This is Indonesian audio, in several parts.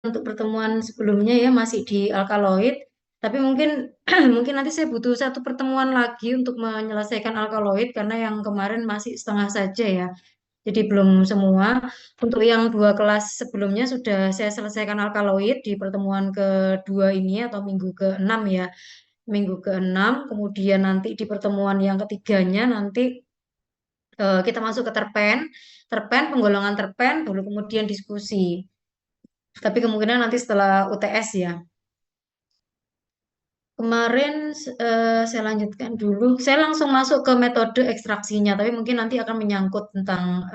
untuk pertemuan sebelumnya ya masih di alkaloid, tapi mungkin mungkin nanti saya butuh satu pertemuan lagi untuk menyelesaikan alkaloid karena yang kemarin masih setengah saja ya. Jadi belum semua. Untuk yang dua kelas sebelumnya sudah saya selesaikan alkaloid di pertemuan kedua ini atau minggu ke-6 ya. Minggu ke-6, kemudian nanti di pertemuan yang ketiganya nanti kita masuk ke terpen, penggolongan terpen, baru kemudian diskusi. Tapi kemungkinan nanti setelah UTS ya. Kemarin saya lanjutkan dulu. Saya langsung masuk ke metode ekstraksinya, tapi mungkin nanti akan menyangkut tentang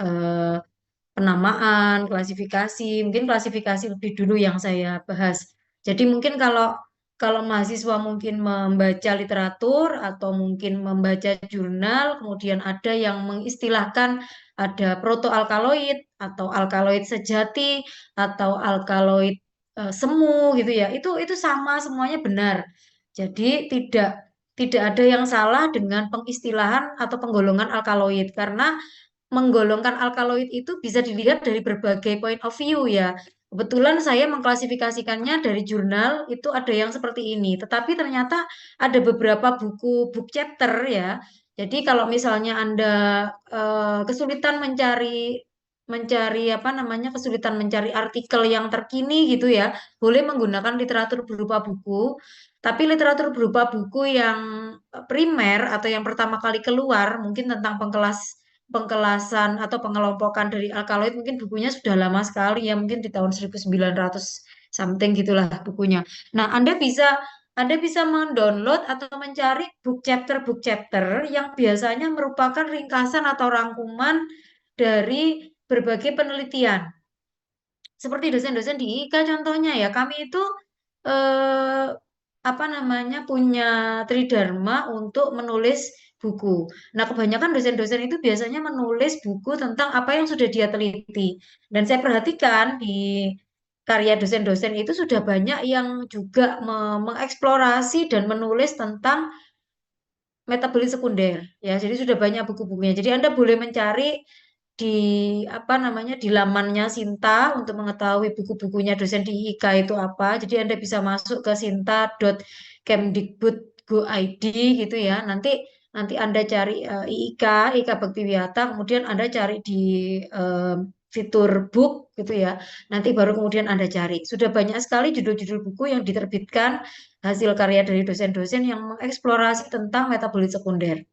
penamaan, klasifikasi. Mungkin klasifikasi lebih dulu yang saya bahas. Jadi mungkin kalau kalau mahasiswa mungkin membaca literatur atau mungkin membaca jurnal, kemudian ada yang mengistilahkan ada protoalkaloid atau alkaloid sejati atau alkaloid semu gitu ya. Itu sama semuanya benar. Jadi tidak ada yang salah dengan pengistilahan atau penggolongan alkaloid karena menggolongkan alkaloid itu bisa dilihat dari berbagai point of view ya. Kebetulan saya mengklasifikasikannya dari jurnal itu ada yang seperti ini, tetapi ternyata ada beberapa buku book chapter ya. Jadi kalau misalnya Anda kesulitan mencari mencari apa namanya kesulitan mencari artikel yang terkini gitu ya, boleh menggunakan literatur berupa buku. Tapi literatur berupa buku yang primer atau yang pertama kali keluar, mungkin tentang pengkelasan atau pengelompokan dari alkaloid mungkin bukunya sudah lama sekali ya mungkin di tahun 1900 something gitulah bukunya. Nah, Anda bisa mendownload atau mencari book chapter yang biasanya merupakan ringkasan atau rangkuman dari berbagai penelitian. Seperti dosen-dosen di IK contohnya ya, kami itu eh, apa namanya punya tridharma untuk menulis buku. Nah, kebanyakan dosen-dosen itu biasanya menulis buku tentang apa yang sudah dia teliti. Dan saya perhatikan di karya dosen-dosen itu sudah banyak yang juga mengeksplorasi dan menulis tentang metabolit sekunder ya. Jadi sudah banyak buku-bukunya. Jadi Anda boleh mencari di apa namanya di lamannya Sinta untuk mengetahui buku-bukunya dosen di IK itu apa. Jadi Anda bisa masuk ke sinta.kemdikbud.go.id gitu ya. Nanti nanti Anda cari IIK, IK Baktiwiyata, kemudian Anda cari di eh, fitur book gitu ya. Nanti baru kemudian Anda cari. Sudah banyak sekali judul-judul buku yang diterbitkan hasil karya dari dosen-dosen yang mengeksplorasi tentang metabolit sekunder.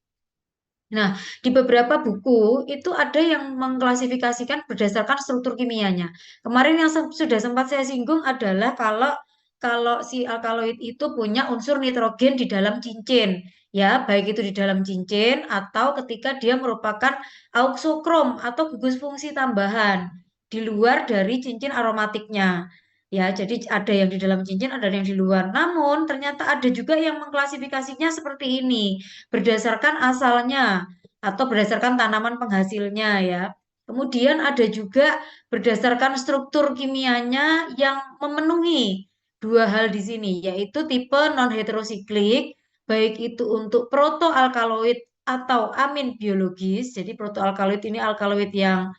Nah, di beberapa buku itu ada yang mengklasifikasikan berdasarkan struktur kimianya. Kemarin yang sudah sempat saya singgung adalah kalau kalau si alkaloid itu punya unsur nitrogen di dalam cincin, ya, baik itu di dalam cincin atau ketika dia merupakan auxokrom atau gugus fungsi tambahan di luar dari cincin aromatiknya. Ya, jadi ada yang di dalam cincin, ada yang di luar. Namun, ternyata ada juga yang mengklasifikasinya seperti ini berdasarkan asalnya atau berdasarkan tanaman penghasilnya ya. Kemudian ada juga berdasarkan struktur kimianya yang memenuhi dua hal di sini, yaitu tipe non-heterosiklik, baik itu untuk protoalkaloid atau amin biologis. Jadi protoalkaloid ini alkaloid yang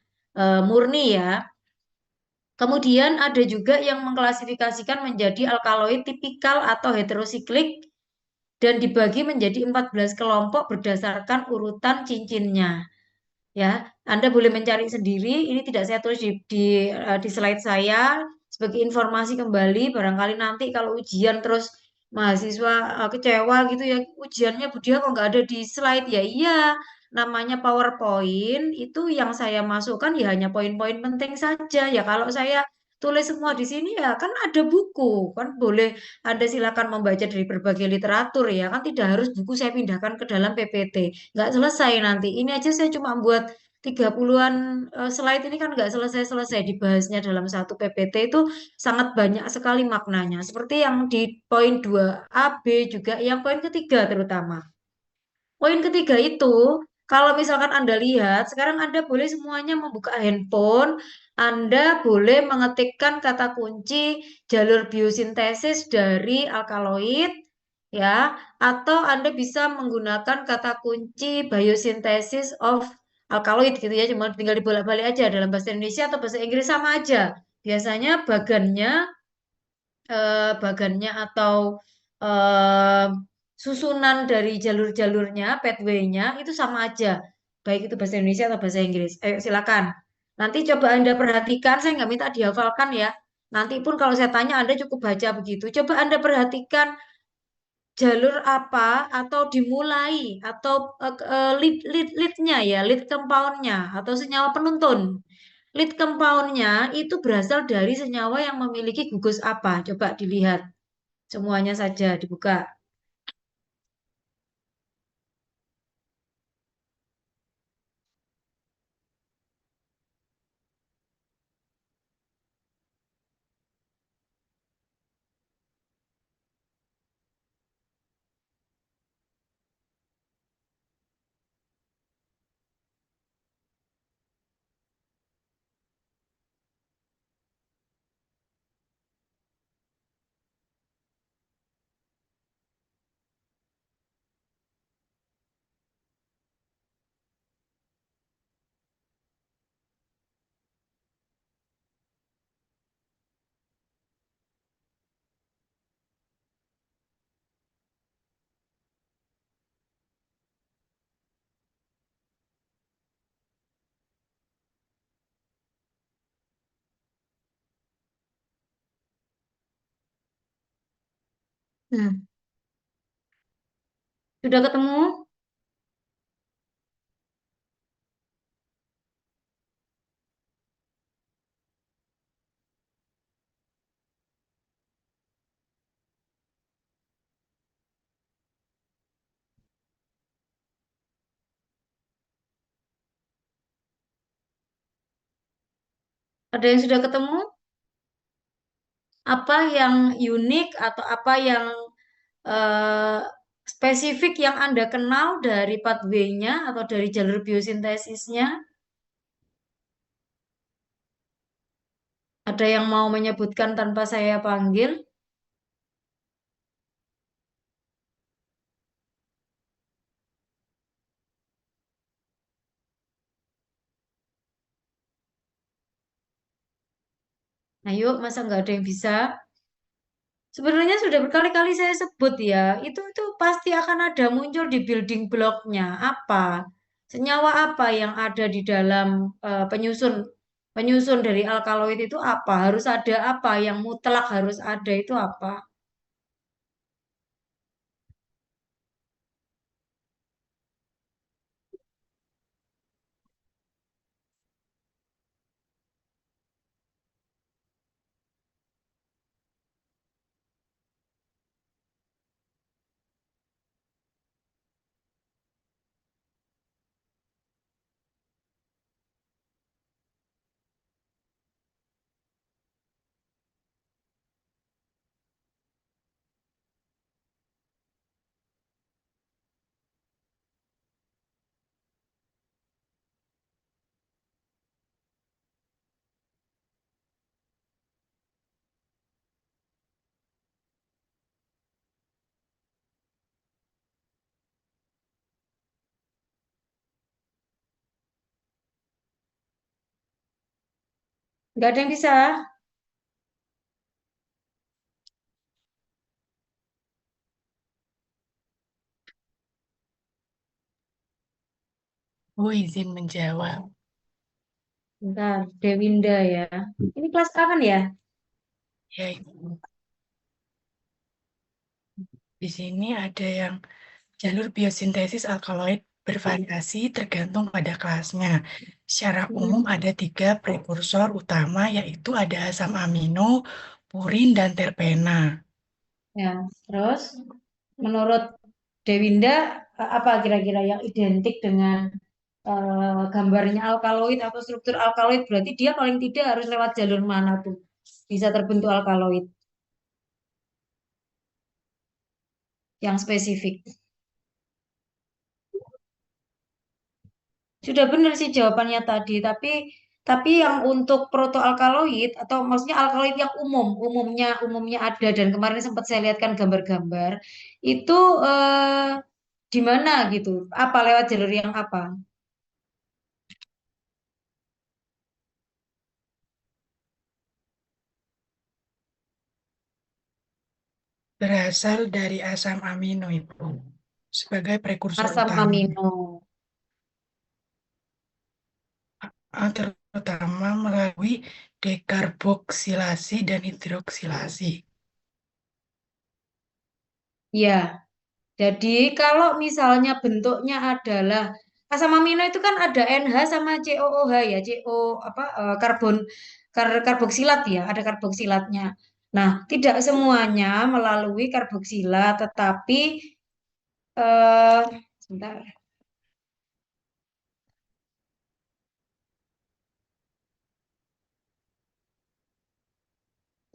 murni ya. Kemudian ada juga yang mengklasifikasikan menjadi alkaloid tipikal atau heterosiklik dan dibagi menjadi 14 kelompok berdasarkan urutan cincinnya. Ya, Anda boleh mencari sendiri. Ini tidak saya tulis di slide saya sebagai informasi kembali. Barangkali nanti kalau ujian terus mahasiswa kecewa gitu ya, ujiannya Budia kok nggak ada di slide ya. Iya, namanya PowerPoint itu yang saya masukkan ya hanya poin-poin penting saja. Ya kalau saya tulis semua di sini ya kan ada buku kan boleh Anda silakan membaca dari berbagai literatur ya kan tidak harus buku saya pindahkan ke dalam PPT nggak selesai nanti. Ini aja saya cuma buat 30-an slide ini kan nggak selesai-selesai dibahasnya dalam satu PPT itu sangat banyak sekali maknanya. Seperti yang di poin 2A, B juga, yang poin ketiga terutama. Poin ketiga itu, kalau misalkan Anda lihat, sekarang Anda boleh semuanya membuka handphone, Anda boleh mengetikkan kata kunci jalur biosintesis dari alkaloid, ya, atau Anda bisa menggunakan kata kunci biosynthesis of alkaloid gitu ya, cuma tinggal dibolak-balik aja dalam bahasa Indonesia atau bahasa Inggris sama aja. Biasanya bagannya bagannya atau eh, susunan dari jalur-jalurnya, pathway-nya itu sama aja. Baik itu bahasa Indonesia atau bahasa Inggris. Ayo silakan. Nanti coba Anda perhatikan, saya nggak minta dihafalkan ya. Nanti pun kalau saya tanya Anda cukup baca begitu. Coba Anda perhatikan jalur apa atau dimulai atau lead-nya ya, lead compound-nya atau senyawa penuntun. Lead compound-nya itu berasal dari senyawa yang memiliki gugus apa? Coba dilihat semuanya saja dibuka. Hmm. Sudah ketemu? Ada yang sudah ketemu? Apa yang unik atau apa yang eh, spesifik yang Anda kenal dari pathway-nya atau dari jalur biosintesisnya? Ada yang mau menyebutkan tanpa saya panggil? Ayo, masa nggak ada yang bisa? Sebenarnya sudah berkali-kali saya sebut ya, itu pasti akan ada muncul di building block-nya. Apa? Senyawa apa yang ada di dalam penyusun penyusun dari alkaloid itu apa? Harus ada apa? Yang mutlak harus ada itu apa? Nggak ada yang bisa. Oh, izin menjawab. Bentar, Dewinda ya. Ini kelas apa kan ya? Ya, Ibu. Di sini ada yang jalur biosintesis alkaloid bervariasi tergantung pada kelasnya. Secara umum Hmm, ada tiga prekursor utama, yaitu ada asam amino, purin, dan terpena. ya. Terus, menurut Dewinda, apa kira-kira yang identik dengan gambarnya alkaloid atau struktur alkaloid? Berarti dia paling tidak harus lewat jalur mana tuh? Bisa terbentuk alkaloid yang spesifik. Sudah benar sih jawabannya tadi, tapi yang untuk protoalkaloid atau maksudnya alkaloid yang umumnya ada dan kemarin sempat saya lihatkan gambar-gambar itu eh, di mana gitu? Apa lewat jalur yang apa? Berasal dari asam amino, Ibu, sebagai prekursor Asam utama. amino. Terutama melalui dekarboksilasi dan hidroksilasi. Ya, jadi kalau misalnya bentuknya adalah asam amino itu kan ada NH sama COOH ya, CO apa karbon karboksilat ya, ada karboksilatnya. Nah, tidak semuanya melalui karboksilat, tetapi sebentar.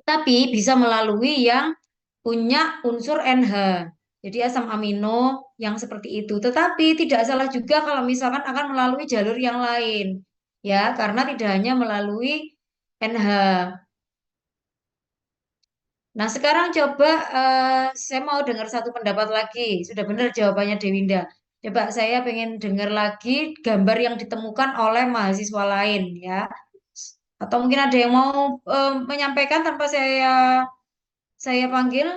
Tapi bisa melalui yang punya unsur NH. Jadi asam amino yang seperti itu. Tetapi tidak salah juga kalau misalkan akan melalui jalur yang lain. Ya, karena tidak hanya melalui NH. Nah, sekarang coba saya mau dengar satu pendapat lagi. Sudah benar jawabannya Dewinda. Coba saya pengen dengar lagi gambar yang ditemukan oleh mahasiswa lain ya. Atau mungkin ada yang mau menyampaikan tanpa saya panggil.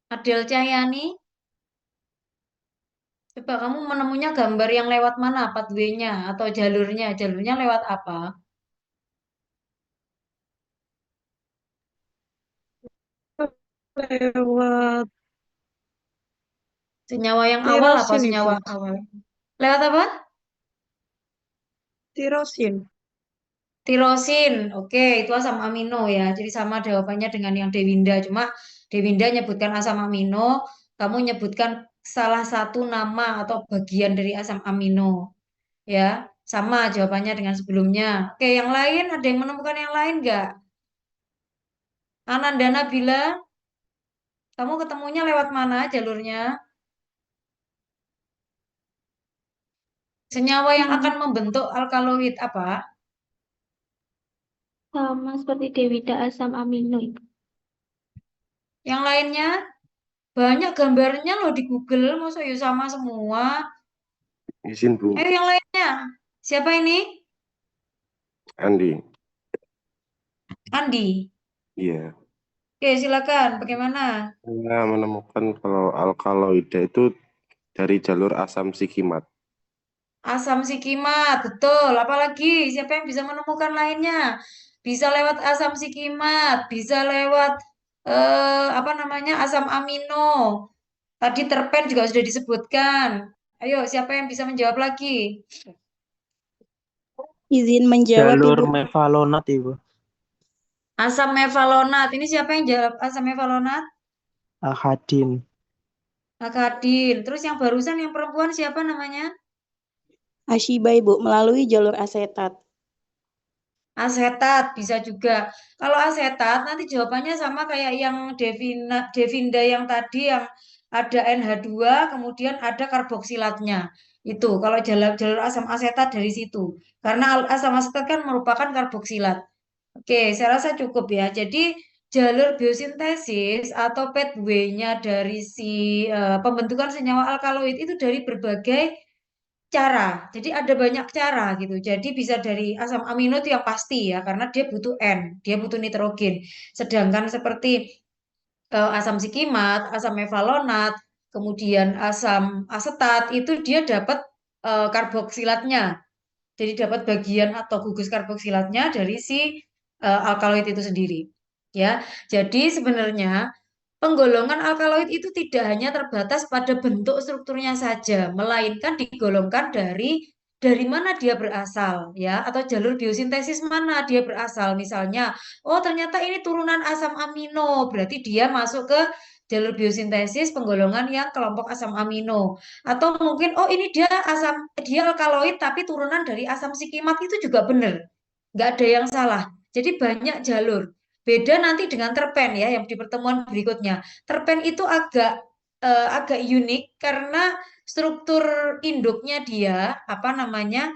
Adel Cahyani. Coba kamu menemunya gambar yang lewat mana pathway-nya atau jalurnya? Jalurnya lewat apa? Lewat Senyawa yang awal apa tirosin senyawa Ibu. awal? Lewat apa? Tirosin. Tirosin. Oke, itu asam amino ya. Jadi sama jawabannya dengan yang Dewinda. Cuma Dewinda nyebutkan asam amino, kamu nyebutkan salah satu nama atau bagian dari asam amino. Ya, sama jawabannya dengan sebelumnya. Oke, yang lain ada yang menemukan yang lain nggak? Ananda Nabila, kamu ketemunya lewat mana jalurnya? Senyawa yang akan Sama, membentuk alkaloid apa? sama seperti Dewita asam amino itu. Yang lainnya banyak gambarnya loh di Google, masa ya sama semua? Izin Bu, Ayo yang lainnya. Siapa ini? Andi. Andi. Iya, Oke, silakan. Bagaimana? saya menemukan kalau alkaloida itu dari jalur asam sikimat. Asam sikimat, betul. Apalagi siapa yang bisa menemukan lainnya? Bisa lewat asam sikimat, bisa lewat apa namanya? Asam amino. Tadi terpen juga sudah disebutkan. Ayo, siapa yang bisa menjawab lagi? Izin menjawab Jalur Ibu. mevalonat Ibu. Asam mevalonat. Ini siapa yang jawab asam mevalonat? Akadin. Akadin. Terus yang barusan yang perempuan siapa namanya? Ashiba Ibu melalui jalur asetat. Asetat bisa juga. Kalau asetat nanti jawabannya sama kayak yang Devinda yang tadi yang ada NH2 kemudian ada karboksilatnya. Itu kalau jalur jalur asam asetat dari situ. Karena asam asetat kan merupakan karboksilat. Oke, saya rasa cukup ya. Jadi jalur biosintesis atau pathway-nya dari si pembentukan senyawa alkaloid itu dari berbagai cara. Jadi ada banyak cara gitu. Jadi bisa dari asam amino itu yang pasti ya, karena dia butuh N, dia butuh nitrogen. Sedangkan seperti asam sikimat, asam mevalonat, kemudian asam asetat itu dia dapat karboksilatnya. Jadi dapat bagian atau gugus karboksilatnya dari si alkaloid itu sendiri. Ya, jadi sebenarnya penggolongan alkaloid itu tidak hanya terbatas pada bentuk strukturnya saja, melainkan digolongkan dari mana dia berasal, ya, atau jalur biosintesis mana dia berasal. Misalnya, oh ternyata ini turunan asam amino, berarti dia masuk ke jalur biosintesis penggolongan yang kelompok asam amino. Atau mungkin, oh ini dia alkaloid tapi turunan dari asam sikimat itu juga benar, nggak ada yang salah. Jadi banyak jalur. Beda nanti dengan terpen ya yang di pertemuan berikutnya. Terpen itu agak unik karena struktur induknya dia apa namanya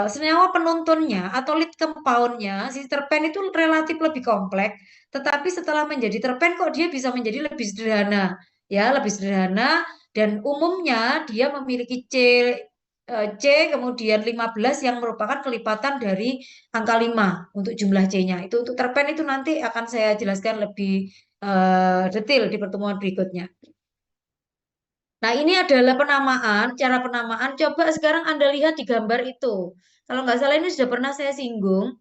senyawa penuntunnya atau lead compoundnya si terpen itu relatif lebih kompleks. Tetapi setelah menjadi terpen kok dia bisa menjadi lebih sederhana ya lebih sederhana dan umumnya dia memiliki C kemudian 15 yang merupakan kelipatan dari angka 5 untuk jumlah C-nya. Itu untuk terpen itu nanti akan saya jelaskan lebih detail di pertemuan berikutnya. Nah, ini adalah penamaan, cara penamaan. Coba sekarang Anda lihat di gambar itu. Kalau nggak salah ini sudah pernah saya singgung.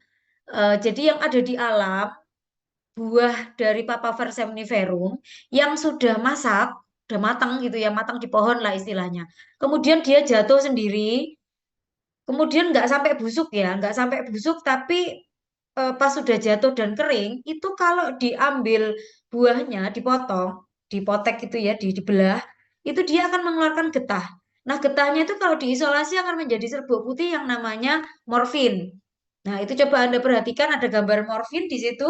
Jadi yang ada di alam, buah dari Papaver seminiferum yang sudah masak, sudah matang gitu ya, matang di pohon lah istilahnya. Kemudian dia jatuh sendiri, kemudian nggak sampai busuk ya, nggak sampai busuk, tapi pas sudah jatuh dan kering, itu kalau diambil buahnya, dipotong, dipotek itu ya, dibelah, itu dia akan mengeluarkan getah. Nah, getahnya itu kalau diisolasi akan menjadi serbuk putih yang namanya morfin. Nah, itu coba Anda perhatikan ada gambar morfin di situ,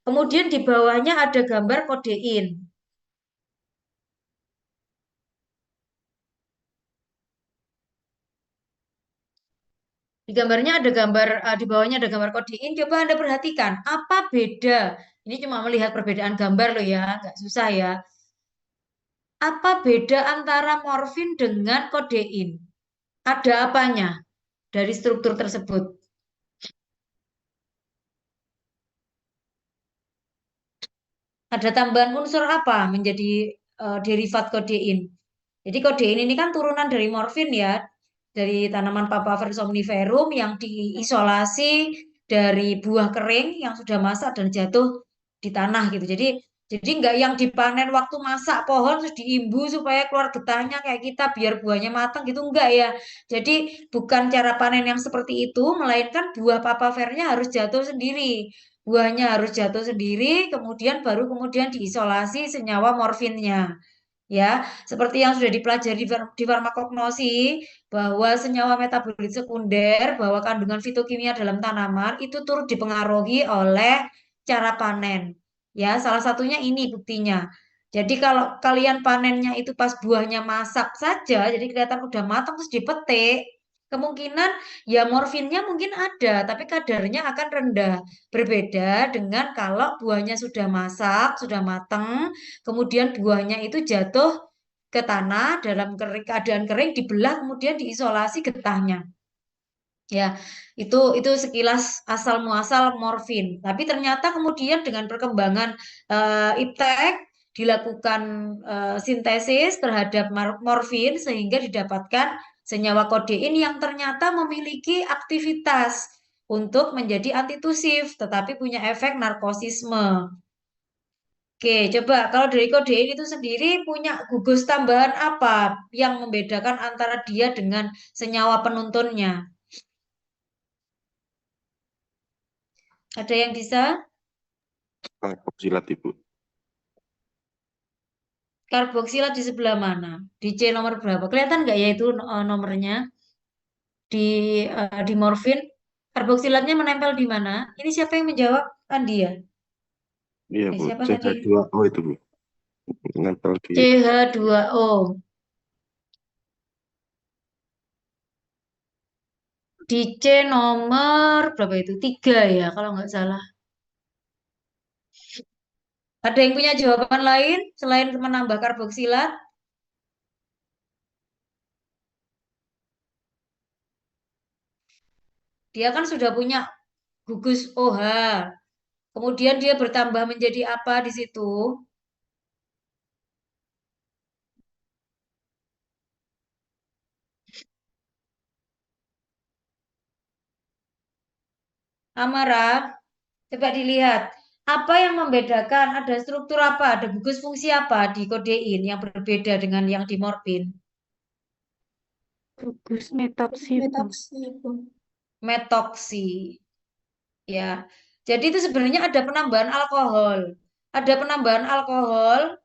kemudian di bawahnya ada gambar kodein. Di gambarnya ada gambar, di bawahnya ada gambar kodein. Coba Anda perhatikan, apa beda? Ini cuma melihat perbedaan gambar loh ya, nggak susah ya. Apa beda antara morfin dengan kodein? Ada apanya dari struktur tersebut? Ada tambahan unsur apa menjadi derivat kodein? Jadi kodein ini kan turunan dari morfin ya, dari tanaman Papaver somniferum yang diisolasi dari buah kering yang sudah masak dan jatuh di tanah gitu. Jadi nggak yang dipanen waktu masak pohon terus diimbu supaya keluar getahnya kayak kita biar buahnya matang gitu enggak ya. Jadi bukan cara panen yang seperti itu, melainkan buah papavernya harus jatuh sendiri. Buahnya harus jatuh sendiri, kemudian diisolasi senyawa morfinnya. Ya, seperti yang sudah dipelajari di farmakognosi bahwa senyawa metabolit sekunder, bahwa kandungan fitokimia dalam tanaman itu turut dipengaruhi oleh cara panen. Ya, salah satunya ini buktinya. Jadi kalau kalian panennya itu pas buahnya masak saja, jadi kelihatan udah matang terus dipetik, kemungkinan ya morfinnya mungkin ada, tapi kadarnya akan rendah. Berbeda dengan kalau buahnya sudah masak, sudah matang, kemudian buahnya itu jatuh ke tanah dalam keadaan kering, dibelah, kemudian diisolasi getahnya. Ya, itu sekilas asal muasal morfin. Tapi ternyata kemudian dengan perkembangan iptek dilakukan sintesis terhadap morfin sehingga didapatkan senyawa kodein yang ternyata memiliki aktivitas untuk menjadi antitusif, tetapi punya efek narkosisme. Oke, coba kalau dari kodein itu sendiri punya gugus tambahan apa yang membedakan antara dia dengan senyawa penuntunnya? Ada yang bisa? Karboksilat Ibu. Karboksilat di sebelah mana? Di C nomor berapa? Kelihatan nggak ya itu nomornya? Di morfin. Karboksilatnya menempel di mana? Ini siapa yang menjawab? Andi ya? Iya Bu, Siapa tadi? CH2O itu Bu. Nempel di CH2O. Di C nomor berapa itu? 3 ya kalau nggak salah. Ada yang punya jawaban lain selain menambah karboksilat? Dia kan sudah punya gugus OH. Kemudian dia bertambah menjadi apa di situ? Amara, coba dilihat. Apa yang membedakan? Ada struktur apa? Ada gugus fungsi apa di kodein yang berbeda dengan yang di morfin? Gugus metoksi, Bu. Metoksi. Ya. Jadi itu sebenarnya ada penambahan alkohol. Ada penambahan alkohol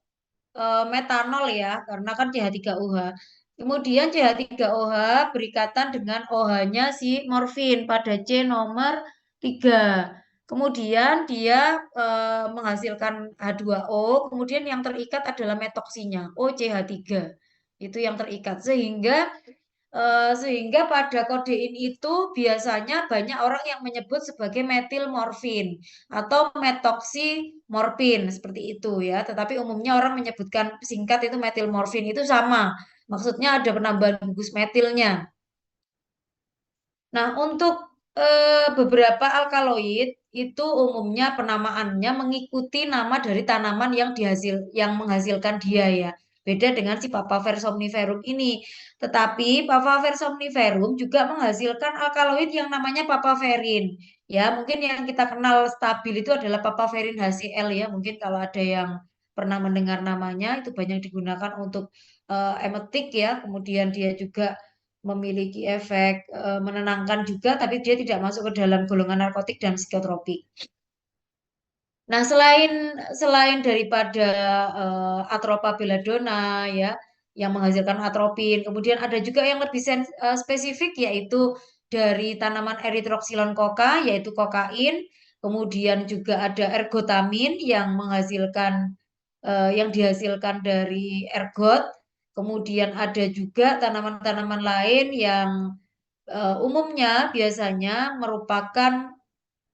metanol ya, karena kan CH3OH. Kemudian CH3OH berikatan dengan OH-nya si morfin pada C nomor 3. Kemudian dia menghasilkan H2O, kemudian yang terikat adalah metoksinya, OCH3. Itu yang terikat. Sehingga pada kodein itu biasanya banyak orang yang menyebut sebagai metil morfin atau metoksi-morfin seperti itu ya. Tetapi umumnya orang menyebutkan singkat itu metil morfin itu sama. Maksudnya ada penambahan gugus metilnya. Nah, untuk beberapa alkaloid itu umumnya penamaannya mengikuti nama dari tanaman yang menghasilkan dia ya. Beda dengan si Papaver somniferum ini. Tetapi Papaver somniferum juga menghasilkan alkaloid yang namanya papaverin. Ya, mungkin yang kita kenal stabil itu adalah papaverin HCl ya. Mungkin kalau ada yang pernah mendengar namanya itu banyak digunakan untuk emetik ya. Kemudian dia juga memiliki efek menenangkan juga, tapi dia tidak masuk ke dalam golongan narkotik dan psikotropik. Nah, selain daripada atropa belladonna ya, yang menghasilkan atropin, kemudian ada juga yang lebih spesifik yaitu dari tanaman Erythroxylon coca yaitu kokain, kemudian juga ada ergotamin yang yang dihasilkan dari ergot, kemudian ada juga tanaman-tanaman lain yang umumnya biasanya merupakan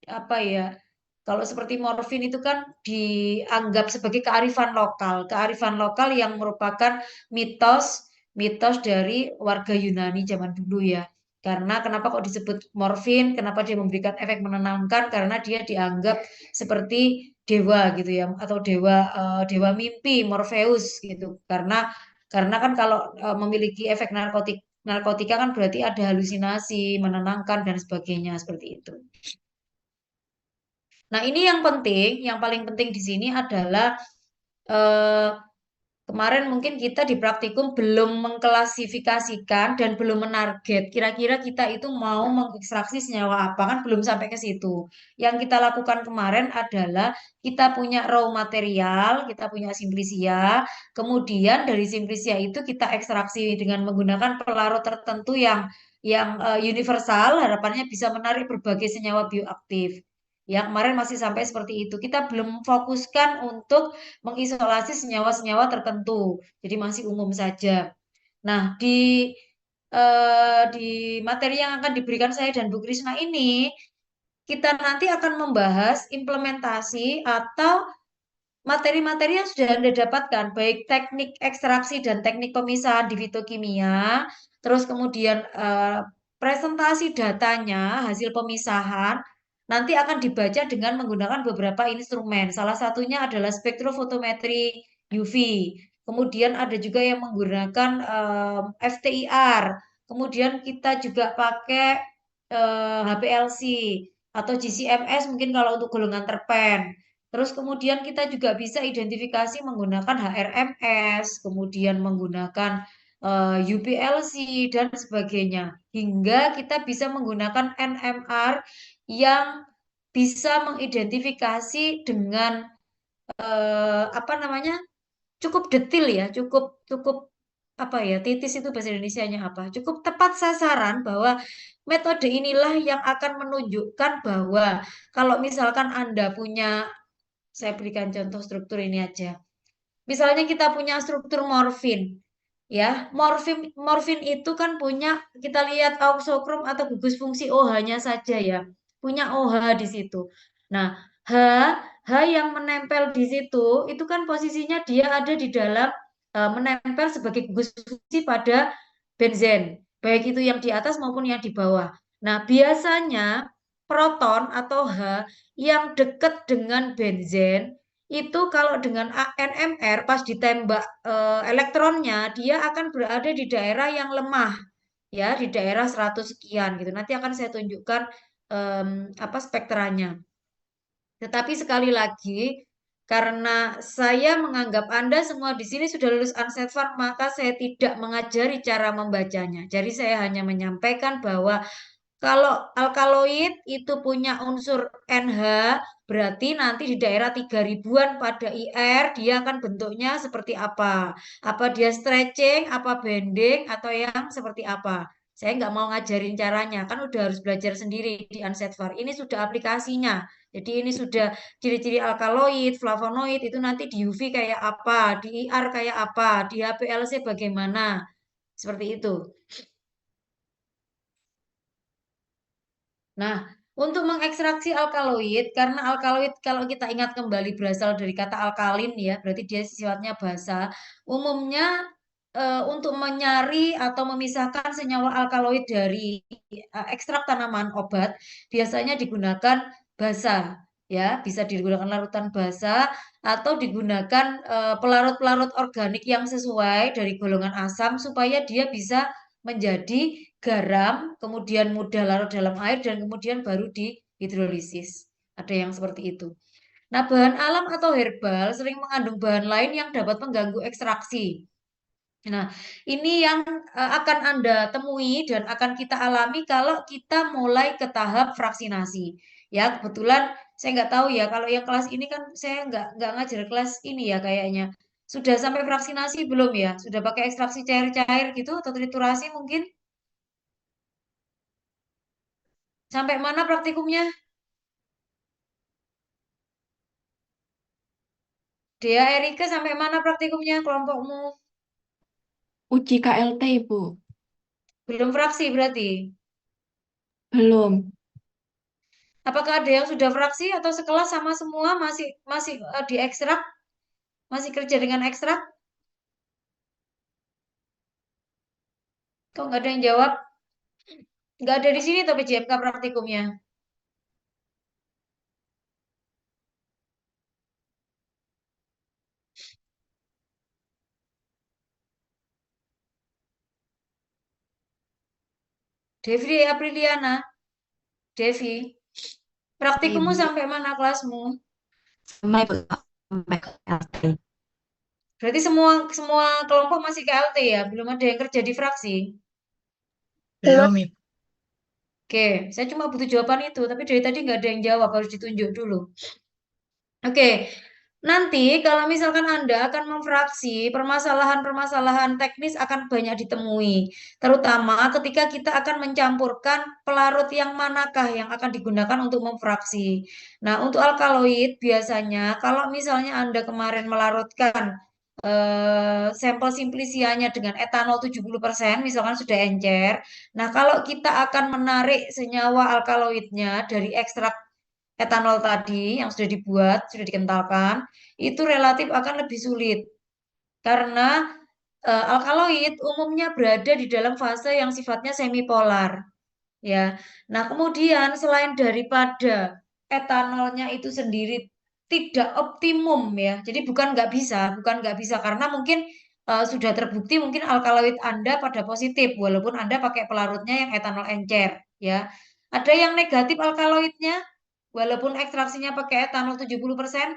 apa ya? Kalau seperti morfin itu kan dianggap sebagai kearifan lokal yang merupakan mitos dari warga Yunani zaman dulu ya. Karena kenapa kok disebut morfin? Kenapa dia memberikan efek menenangkan? Karena dia dianggap seperti dewa gitu ya, atau dewa mimpi Morpheus gitu. Karena kan kalau memiliki efek narkotika kan berarti ada halusinasi, menenangkan dan sebagainya seperti itu. Nah, ini yang paling penting di sini adalah eh, kemarin mungkin kita di praktikum belum mengklasifikasikan dan belum menarget. Kira-kira kita itu mau mengekstraksi senyawa apa kan belum sampai ke situ. Yang kita lakukan kemarin adalah kita punya raw material, kita punya simplisia, kemudian dari simplisia itu kita ekstraksi dengan menggunakan pelarut tertentu yang universal, harapannya bisa menarik berbagai senyawa bioaktif. Ya, kemarin masih sampai seperti itu. Kita belum fokuskan untuk mengisolasi senyawa-senyawa tertentu. Jadi masih umum saja. Nah, di materi yang akan diberikan saya dan Bu Krisna ini, kita nanti akan membahas implementasi atau materi-materi yang sudah Anda dapatkan, baik teknik ekstraksi dan teknik pemisahan di fitokimia, terus kemudian presentasi datanya, hasil pemisahan, nanti akan dibaca dengan menggunakan beberapa instrumen. Salah satunya adalah spektrofotometri UV. Kemudian ada juga yang menggunakan FTIR. Kemudian kita juga pakai HPLC atau GCMS mungkin kalau untuk golongan terpen. Terus kemudian kita juga bisa identifikasi menggunakan HRMS, kemudian menggunakan UPLC dan sebagainya. Hingga kita bisa menggunakan NMR yang bisa mengidentifikasi dengan apa namanya? Cukup detail ya, cukup cukup apa ya? Titis itu bahasa Indonesianya apa? Cukup tepat sasaran bahwa metode inilah yang akan menunjukkan bahwa kalau misalkan Anda punya, saya berikan contoh struktur ini aja. Misalnya kita punya struktur morfin, ya. Morfin itu kan punya, kita lihat auxocrom atau gugus fungsi OH-nya saja ya. Punya OH di situ. Nah, H yang menempel di situ itu kan posisinya dia ada di dalam menempel sebagai gugus fungsi pada benzen, baik itu yang di atas maupun yang di bawah. Nah, biasanya proton atau H yang dekat dengan benzen itu kalau dengan NMR pas ditembak elektronnya dia akan berada di daerah yang lemah ya, di daerah 100 sekian gitu. Nanti akan saya tunjukkan apa spektranya. Tetapi sekali lagi, karena saya menganggap Anda semua di sini sudah lulus Unsetvan, maka saya tidak mengajari cara membacanya. Jadi saya hanya menyampaikan bahwa kalau alkaloid itu punya unsur NH, berarti nanti di daerah 3000-an pada IR dia akan bentuknya seperti apa? Apa dia stretching, apa bending, atau yang seperti apa? Saya nggak mau ngajarin caranya, kan udah harus belajar sendiri di Unsetvar. Ini sudah aplikasinya. Jadi ini sudah ciri-ciri alkaloid, flavonoid itu nanti di UV kayak apa, di IR kayak apa, di HPLC bagaimana. Seperti itu. Nah, untuk mengekstraksi alkaloid, karena alkaloid kalau kita ingat kembali berasal dari kata alkalin ya, berarti dia sifatnya basa. Umumnya untuk menyari atau memisahkan senyawa alkaloid dari ekstrak tanaman obat, biasanya digunakan basa, ya, bisa digunakan larutan basa atau digunakan pelarut-pelarut organik yang sesuai dari golongan asam supaya dia bisa menjadi garam, kemudian mudah larut dalam air, dan kemudian baru dihidrolisis. Ada yang seperti itu. Nah, bahan alam atau herbal sering mengandung bahan lain yang dapat mengganggu ekstraksi. Nah, ini yang akan Anda temui dan akan kita alami kalau kita mulai ke tahap fraksinasi. Ya, kebetulan saya nggak tahu ya, kalau yang kelas ini kan saya nggak ngajar kelas ini ya kayaknya. Sudah sampai fraksinasi belum ya? Sudah pakai ekstraksi cair-cair gitu atau triturasi mungkin? Sampai mana praktikumnya? Dea Erika sampai mana praktikumnya kelompokmu? Uji KLT, Ibu. Belum fraksi berarti. Belum. Apakah ada yang sudah fraksi atau sekelas sama semua masih masih di ekstrak? Masih kerja dengan ekstrak? Kok nggak ada yang jawab? Nggak ada di sini tapi JMK praktikumnya. Devi Apriliana. Devi. Praktikummu Ibu. sampai mana kelasmu? Sama Ibu sampai KLT. Berarti semua semua kelompok masih KLT ya? Belum ada yang kerja di fraksi? Belum, Ibu. Oke, saya cuma butuh jawaban itu, tapi dari tadi nggak ada yang jawab, harus ditunjuk dulu. Oke, nanti kalau misalkan Anda akan memfraksi, permasalahan-permasalahan teknis akan banyak ditemui. Terutama ketika kita akan mencampurkan pelarut yang manakah yang akan digunakan untuk memfraksi. Nah, untuk alkaloid biasanya kalau misalnya Anda kemarin melarutkan sampel simplisianya dengan etanol 70%, misalkan sudah encer. Nah, kalau kita akan menarik senyawa alkaloidnya dari ekstrak etanol tadi yang sudah dibuat, sudah dikentalkan, itu relatif akan lebih sulit. Karena alkaloid umumnya berada di dalam fase yang sifatnya semipolar. Ya. Nah, kemudian selain daripada etanolnya itu sendiri tidak optimum ya. Jadi bukan nggak bisa karena mungkin sudah terbukti mungkin alkaloid Anda pada positif walaupun Anda pakai pelarutnya yang etanol encer ya. Ada yang negatif alkaloidnya walaupun ekstraksinya pakai etanol 70%.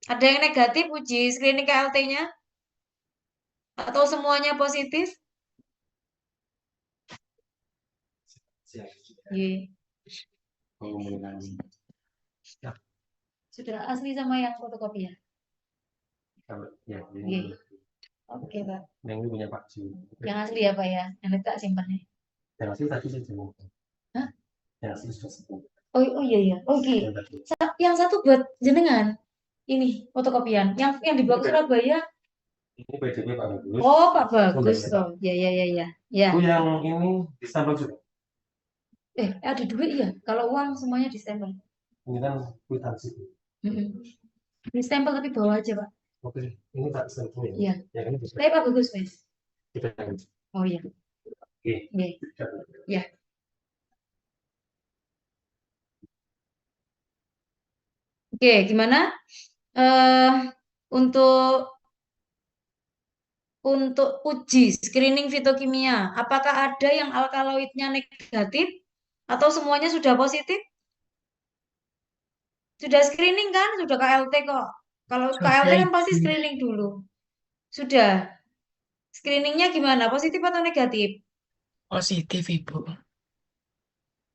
Ada yang negatif uji screening KLT-nya atau semuanya positif? Iya. Sudah asli sama yang fotokopi ya? Iya. Oke, Pak. Yang ini punya Pak Ju. Yang asli ya, Pak ya? Yang tak simpannya. Yang asli tadi saya jemput. Hah? Yang asli sudah sembuh. Oh iya iya. Oke. Yang satu buat jenengan. Ini fotokopian. Yang dibawa ke Surabaya. Ini PDP Pak Bagus. Oh, Pak Bagus Sudah, toh. Ya ya ya ya. Ya. Itu yang ini distempel juga. Ada duit ya. Kalau uang semuanya distempel. Ini kan kwitansi. Distempel tapi bawa aja, Pak. Oke, ini tak stempel ya. Iya. Yang ini bisa. Tapi Pak Bagus, Mas. Kita Oh iya. Oke. Oke. Ya. Oke, gimana? Eh untuk uji screening fitokimia, apakah ada yang alkaloidnya negatif atau semuanya sudah positif? Sudah screening kan? Sudah KLT kok. Kalau Sudah, KLT kan pasti Ibu. screening dulu. Sudah. Screeningnya gimana? Positif atau negatif? Positif, Ibu.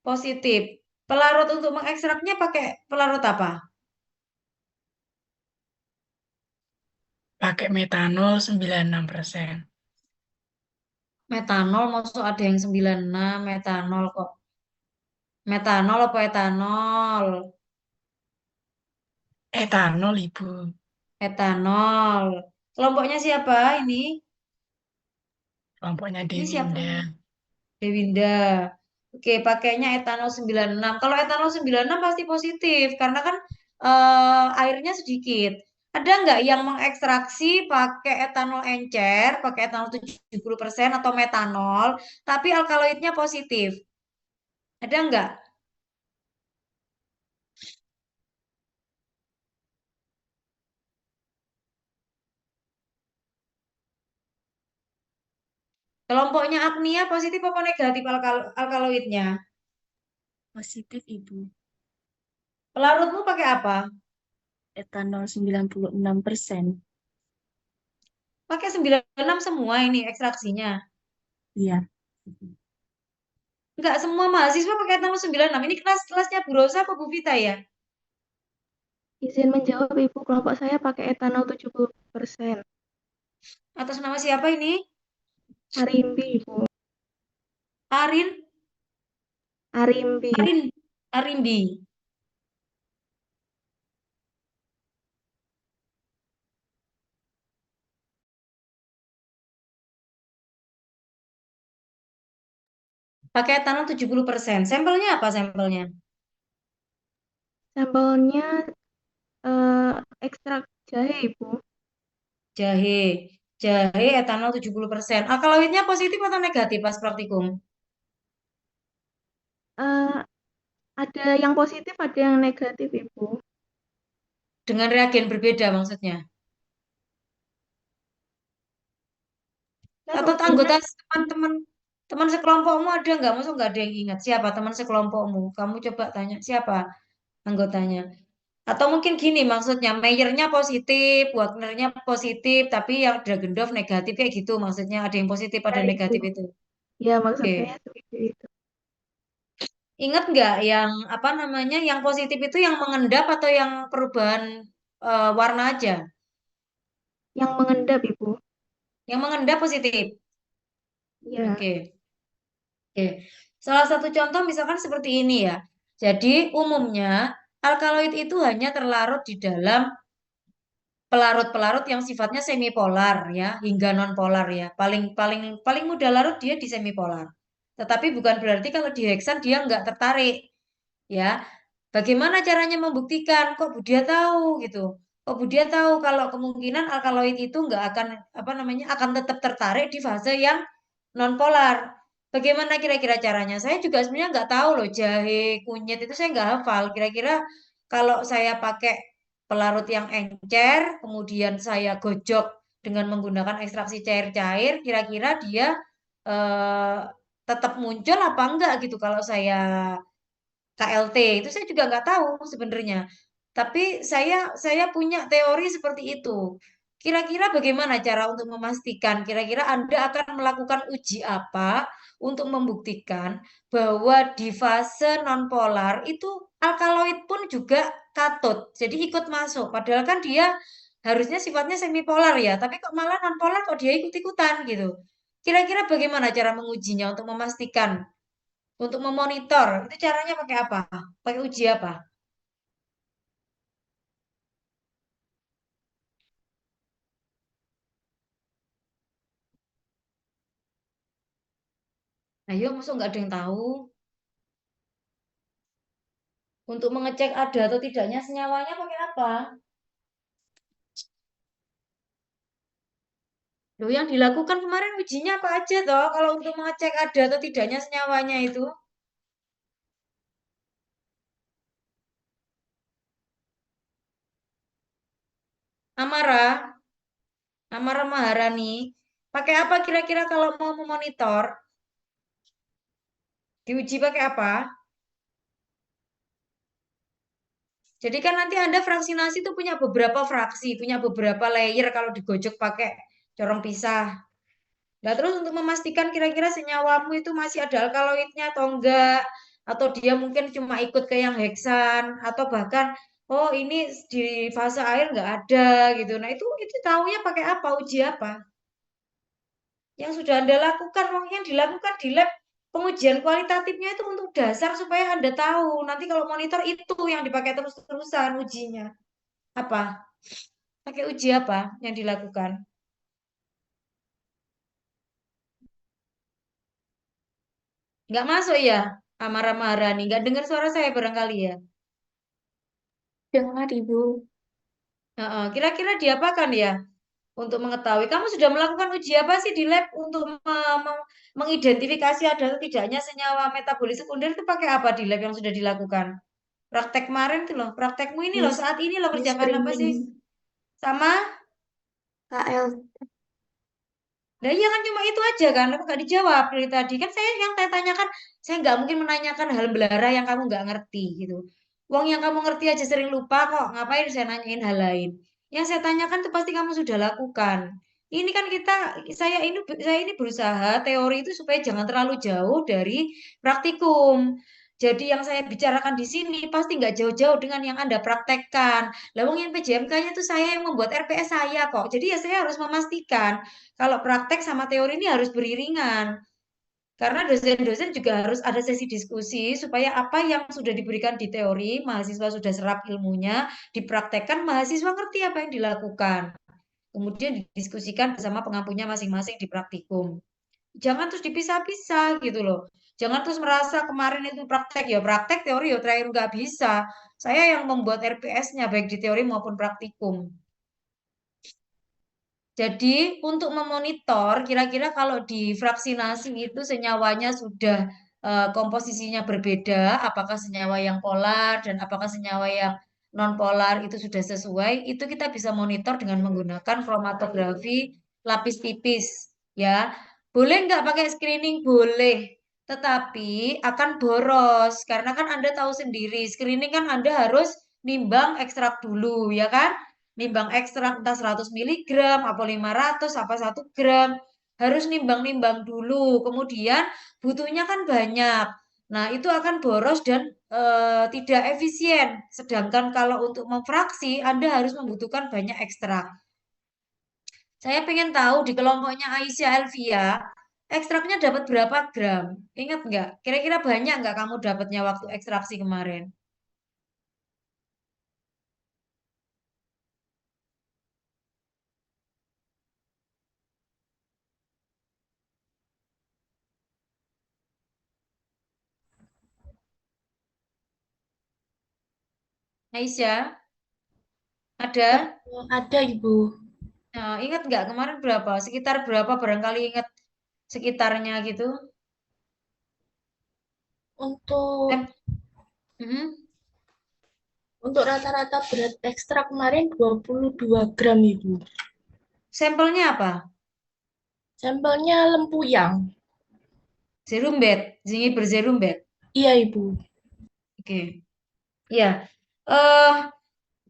Positif. Pelarut untuk mengekstraknya pakai pelarut apa? Pakai metanol 96%. Metanol, maksud ada yang 96 metanol kok. Metanol apa etanol? Etanol, Ibu. Etanol. Kelompoknya siapa ini? Kelompoknya Ini siapa? Dewinda. Dewinda. Oke, pakainya etanol 96. Kalau etanol 96 pasti positif karena kan airnya sedikit. Ada nggak yang mengekstraksi pakai etanol encer, pakai etanol 70% atau metanol, tapi alkaloidnya positif? Ada nggak? Kelompoknya apnia positif apa negatif alkaloidnya? Positif, Ibu. Pelarutmu pakai apa? Etanol 96%. Pakai 96 semua ini ekstraksinya. Iya. Enggak semua mahasiswa pakai etanol 96. Ini kelasnya Bu Rosa apa Bu Vita ya? Izin menjawab, Ibu. Kelompok saya pakai etanol 70%. Atas nama siapa ini? Arimbi, Ibu. Arin, Arimbi. Arimbi. Pakai etanol 70%. Sampelnya apa sampelnya? Sampelnya ekstrak jahe, Ibu. Jahe. Jahe etanol 70%. Alkaloidnya positif atau negatif pas praktikum? Eh, ada yang positif, ada yang negatif, Ibu. Dengan reagen berbeda maksudnya. Kan Atau ujinya anggota teman-teman teman sekelompokmu ada nggak? Maksud nggak ada yang ingat siapa teman sekelompokmu? Kamu coba tanya siapa anggotanya. Atau mungkin gini maksudnya, Mayernya positif, Wagnernya positif, tapi yang Dragendorf negatif kayak gitu maksudnya. Ada yang positif, ya, ada yang Ibu. negatif itu. Ya, maksud Oke. saya seperti itu. Ingat nggak yang apa namanya, yang positif itu yang mengendap atau yang perubahan warna aja? Yang mengendap, Ibu. Yang mengendap positif. Ya. Oke. Oke. Salah satu contoh misalkan seperti ini ya. Jadi umumnya alkaloid itu hanya terlarut di dalam pelarut-pelarut yang sifatnya semipolar ya, hingga nonpolar ya. Paling paling paling mudah larut dia di semipolar. Tetapi bukan berarti kalau di heksan dia nggak tertarik ya. Bagaimana caranya membuktikan? Kok Budia tahu gitu? Kok Budia tahu kalau kemungkinan alkaloid itu nggak akan apa namanya akan tetap tertarik di fase yang nonpolar. Bagaimana kira-kira caranya? Saya juga sebenarnya nggak tahu loh jahe, kunyit itu saya nggak hafal. Kira-kira kalau saya pakai pelarut yang encer, kemudian saya gojok dengan menggunakan ekstraksi cair-cair, kira-kira dia eh, tetap muncul apa enggak gitu kalau saya KLT itu saya juga nggak tahu sebenarnya. Tapi saya punya teori seperti itu. Kira-kira bagaimana cara untuk memastikan? Kira-kira Anda akan melakukan uji apa untuk membuktikan bahwa di fase nonpolar itu alkaloid pun juga katod. Jadi ikut masuk. Padahal kan dia harusnya sifatnya semipolar ya. Tapi kok malah nonpolar kok dia ikut-ikutan gitu. Kira-kira bagaimana cara mengujinya untuk memastikan untuk memonitor, itu caranya pakai apa? Pakai uji apa? Ayo, masuk nggak ada yang tahu? Untuk mengecek ada atau tidaknya senyawanya pakai apa? Loh, yang dilakukan kemarin ujinya apa aja toh? Kalau untuk mengecek ada atau tidaknya senyawanya itu? Amara, Amara Maharani, pakai apa kira-kira kalau mau memonitor? Diuji pakai apa? Jadi kan nanti Anda vaksinasi itu punya beberapa fraksi, punya beberapa layer kalau digojok pakai corong pisah. Nah, terus untuk memastikan kira-kira senyawamu itu masih ada alkaloidnya atau enggak, atau dia mungkin cuma ikut ke yang heksan, atau bahkan oh ini di fase air enggak ada gitu. Nah, itu taunya pakai apa, uji apa? Yang sudah Anda lakukan, yang dilakukan di lab pengujian kualitatifnya itu untuk dasar supaya Anda tahu. Nanti kalau monitor itu yang dipakai terus-terusan ujinya. Apa? Pakai uji apa yang dilakukan? Nggak masuk ya, Amara Maharani. Nggak dengar suara saya barangkali ya. Dengar, Ibu. Heeh, kira-kira diapakan ya untuk mengetahui? Kamu sudah melakukan uji apa sih di lab untuk mengidentifikasi ada atau tidaknya senyawa metabolis sekunder itu pakai apa di lab yang sudah dilakukan? Praktek kemarin tuh loh, praktekmu ini loh, saat ini loh kerjakan apa sih? Sama? KL. Nah iya kan cuma itu aja kan, aku nggak dijawab dari tadi. Kan saya yang saya tanyakan, saya nggak mungkin menanyakan hal belara yang kamu nggak ngerti gitu. Wong yang kamu ngerti aja sering lupa kok, ngapain saya nanyain hal lain? Yang saya tanyakan itu pasti kamu sudah lakukan. Ini kan saya ini berusaha teori itu supaya jangan terlalu jauh dari praktikum. Jadi yang saya bicarakan di sini pasti nggak jauh-jauh dengan yang Anda praktekkan. Lah wong yang PJMK-nya itu saya yang membuat RPS saya kok. Jadi ya saya harus memastikan kalau praktek sama teori ini harus beriringan. Karena dosen-dosen juga harus ada sesi diskusi supaya apa yang sudah diberikan di teori, mahasiswa sudah serap ilmunya, dipraktekkan, mahasiswa ngerti apa yang dilakukan. Kemudian didiskusikan bersama pengampunya masing-masing di praktikum. Jangan terus dipisah-pisah gitu loh. Jangan terus merasa kemarin itu praktek, teori ya terakhir nggak bisa. Saya yang membuat RPS-nya baik di teori maupun praktikum. Jadi untuk memonitor kira-kira kalau di vaksinasi itu senyawanya sudah komposisinya berbeda, apakah senyawa yang polar dan apakah senyawa yang non polar itu sudah sesuai, itu kita bisa monitor dengan menggunakan kromatografi lapis tipis ya. Boleh nggak pakai screening? Boleh. Tetapi akan boros karena kan Anda tahu sendiri, screening kan Anda harus nimbang ekstrak dulu ya kan? Nimbang ekstrak entah 100 miligram, apa 500, apa 1 gram. Harus nimbang-nimbang dulu. Kemudian butuhnya kan banyak. Nah, itu akan boros dan tidak efisien. Sedangkan kalau untuk memfraksi, Anda harus membutuhkan banyak ekstrak. Saya pengen tahu di kelompoknya Aisyah Elvia, ekstraknya dapat berapa gram? Ingat nggak? Kira-kira banyak nggak kamu dapatnya waktu ekstraksi kemarin? Aisyah, ada? Ada, Ibu. Nah, ingat nggak kemarin berapa? Sekitar berapa barangkali ingat sekitarnya gitu? Untuk Em, mm-mm. untuk rata-rata berat ekstra kemarin 22 gram, Ibu. Sampelnya apa? Sampelnya lempuyang. Serum bed, zingiber serum bed. Iya, Ibu. Oke. Ya. Eh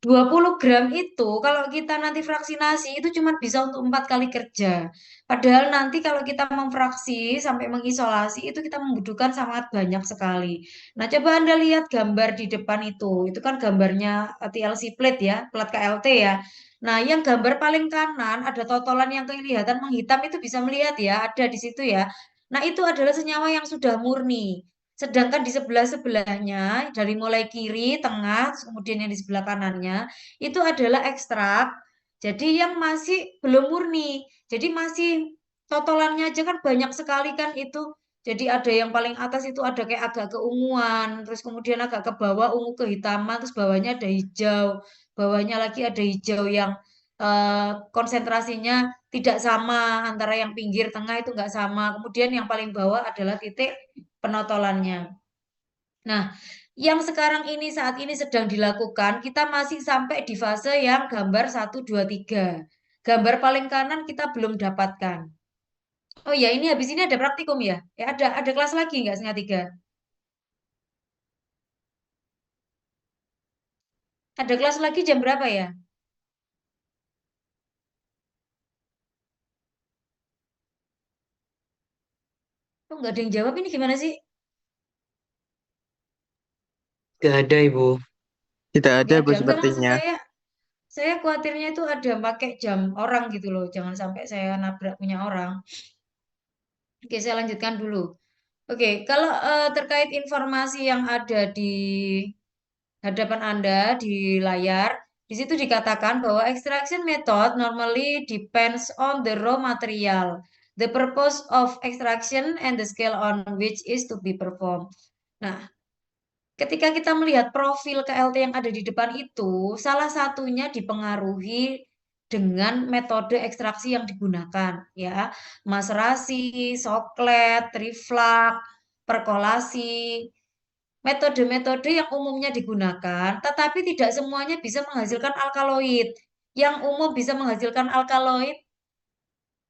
20 gram itu kalau kita nanti vaksinasi itu cuma bisa untuk 4 kali kerja. Padahal nanti kalau kita memfraksi sampai mengisolasi itu kita membutuhkan sangat banyak sekali. Nah, coba Anda lihat gambar di depan itu. Itu kan gambarnya TLC plate ya, plat KLT ya. Nah, yang gambar paling kanan ada totolan yang kelihatan menghitam itu bisa melihat ya, ada di situ ya. Nah, itu adalah senyawa yang sudah murni. Sedangkan di sebelah-sebelahnya, dari mulai kiri, tengah, kemudian yang di sebelah kanannya, itu adalah ekstrak. Jadi yang masih belum murni. Jadi masih totolannya aja kan banyak sekali kan itu. Jadi ada yang paling atas itu ada kayak agak keunguan, terus kemudian agak ke bawah ungu kehitaman, terus bawahnya ada hijau, bawahnya lagi ada hijau yang konsentrasinya tidak sama antara yang pinggir tengah itu nggak sama. Kemudian yang paling bawah adalah titik penotolannya. Nah, yang sekarang ini saat ini sedang dilakukan, kita masih sampai di fase yang gambar 1, 2, 3. Gambar paling kanan kita belum dapatkan. Oh ya, ini habis ini ada praktikum ya? Ya ada kelas lagi nggak setengah 3? Ada kelas lagi jam berapa ya? Oh, nggak ada yang jawab, ini gimana sih? Gak ada, Ibu. Tidak ada, Nggak Bu, ada. Enggak, maksud sepertinya. saya khawatirnya itu ada pakai jam orang gitu loh. Jangan sampai saya nabrak punya orang. Oke, saya lanjutkan dulu. Oke, kalau terkait informasi yang ada di hadapan Anda di layar, di situ dikatakan bahwa extraction method normally depends on the raw material, the purpose of extraction, and the scale on which is to be performed. Nah, ketika kita melihat profil KLT yang ada di depan itu, salah satunya dipengaruhi dengan metode ekstraksi yang digunakan, ya, maserasi, soklet, triflak, perkolasi, metode-metode yang umumnya digunakan, tetapi tidak semuanya bisa menghasilkan alkaloid. Yang umum bisa menghasilkan alkaloid,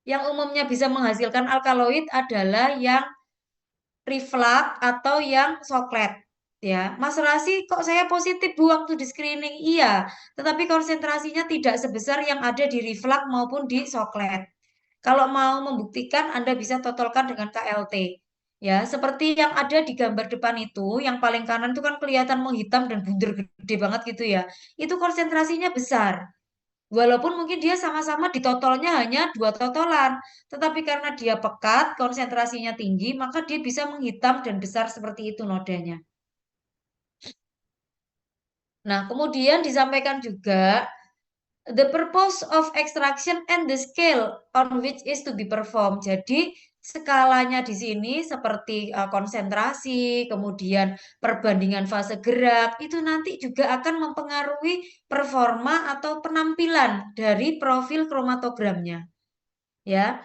yang umumnya bisa menghasilkan alkaloid adalah yang triflak atau yang soklet. Ya, Mas Rasi, kok saya positif Bu waktu di screening? Iya, tetapi konsentrasinya tidak sebesar yang ada di riflak maupun di soklet. Kalau mau membuktikan, Anda bisa totolkan dengan KLT. Ya, seperti yang ada di gambar depan itu, yang paling kanan itu kan kelihatan menghitam dan bunder gede banget gitu ya. Itu konsentrasinya besar. Walaupun mungkin dia sama-sama di totolnya hanya 2 totolan, tetapi karena dia pekat, konsentrasinya tinggi, maka dia bisa menghitam dan besar seperti itu nodanya. Nah, kemudian disampaikan juga the purpose of extraction and the scale on which is to be performed. Jadi skalanya di sini seperti konsentrasi, kemudian perbandingan fase gerak, itu nanti juga akan mempengaruhi performa atau penampilan dari profil kromatogramnya. Ya,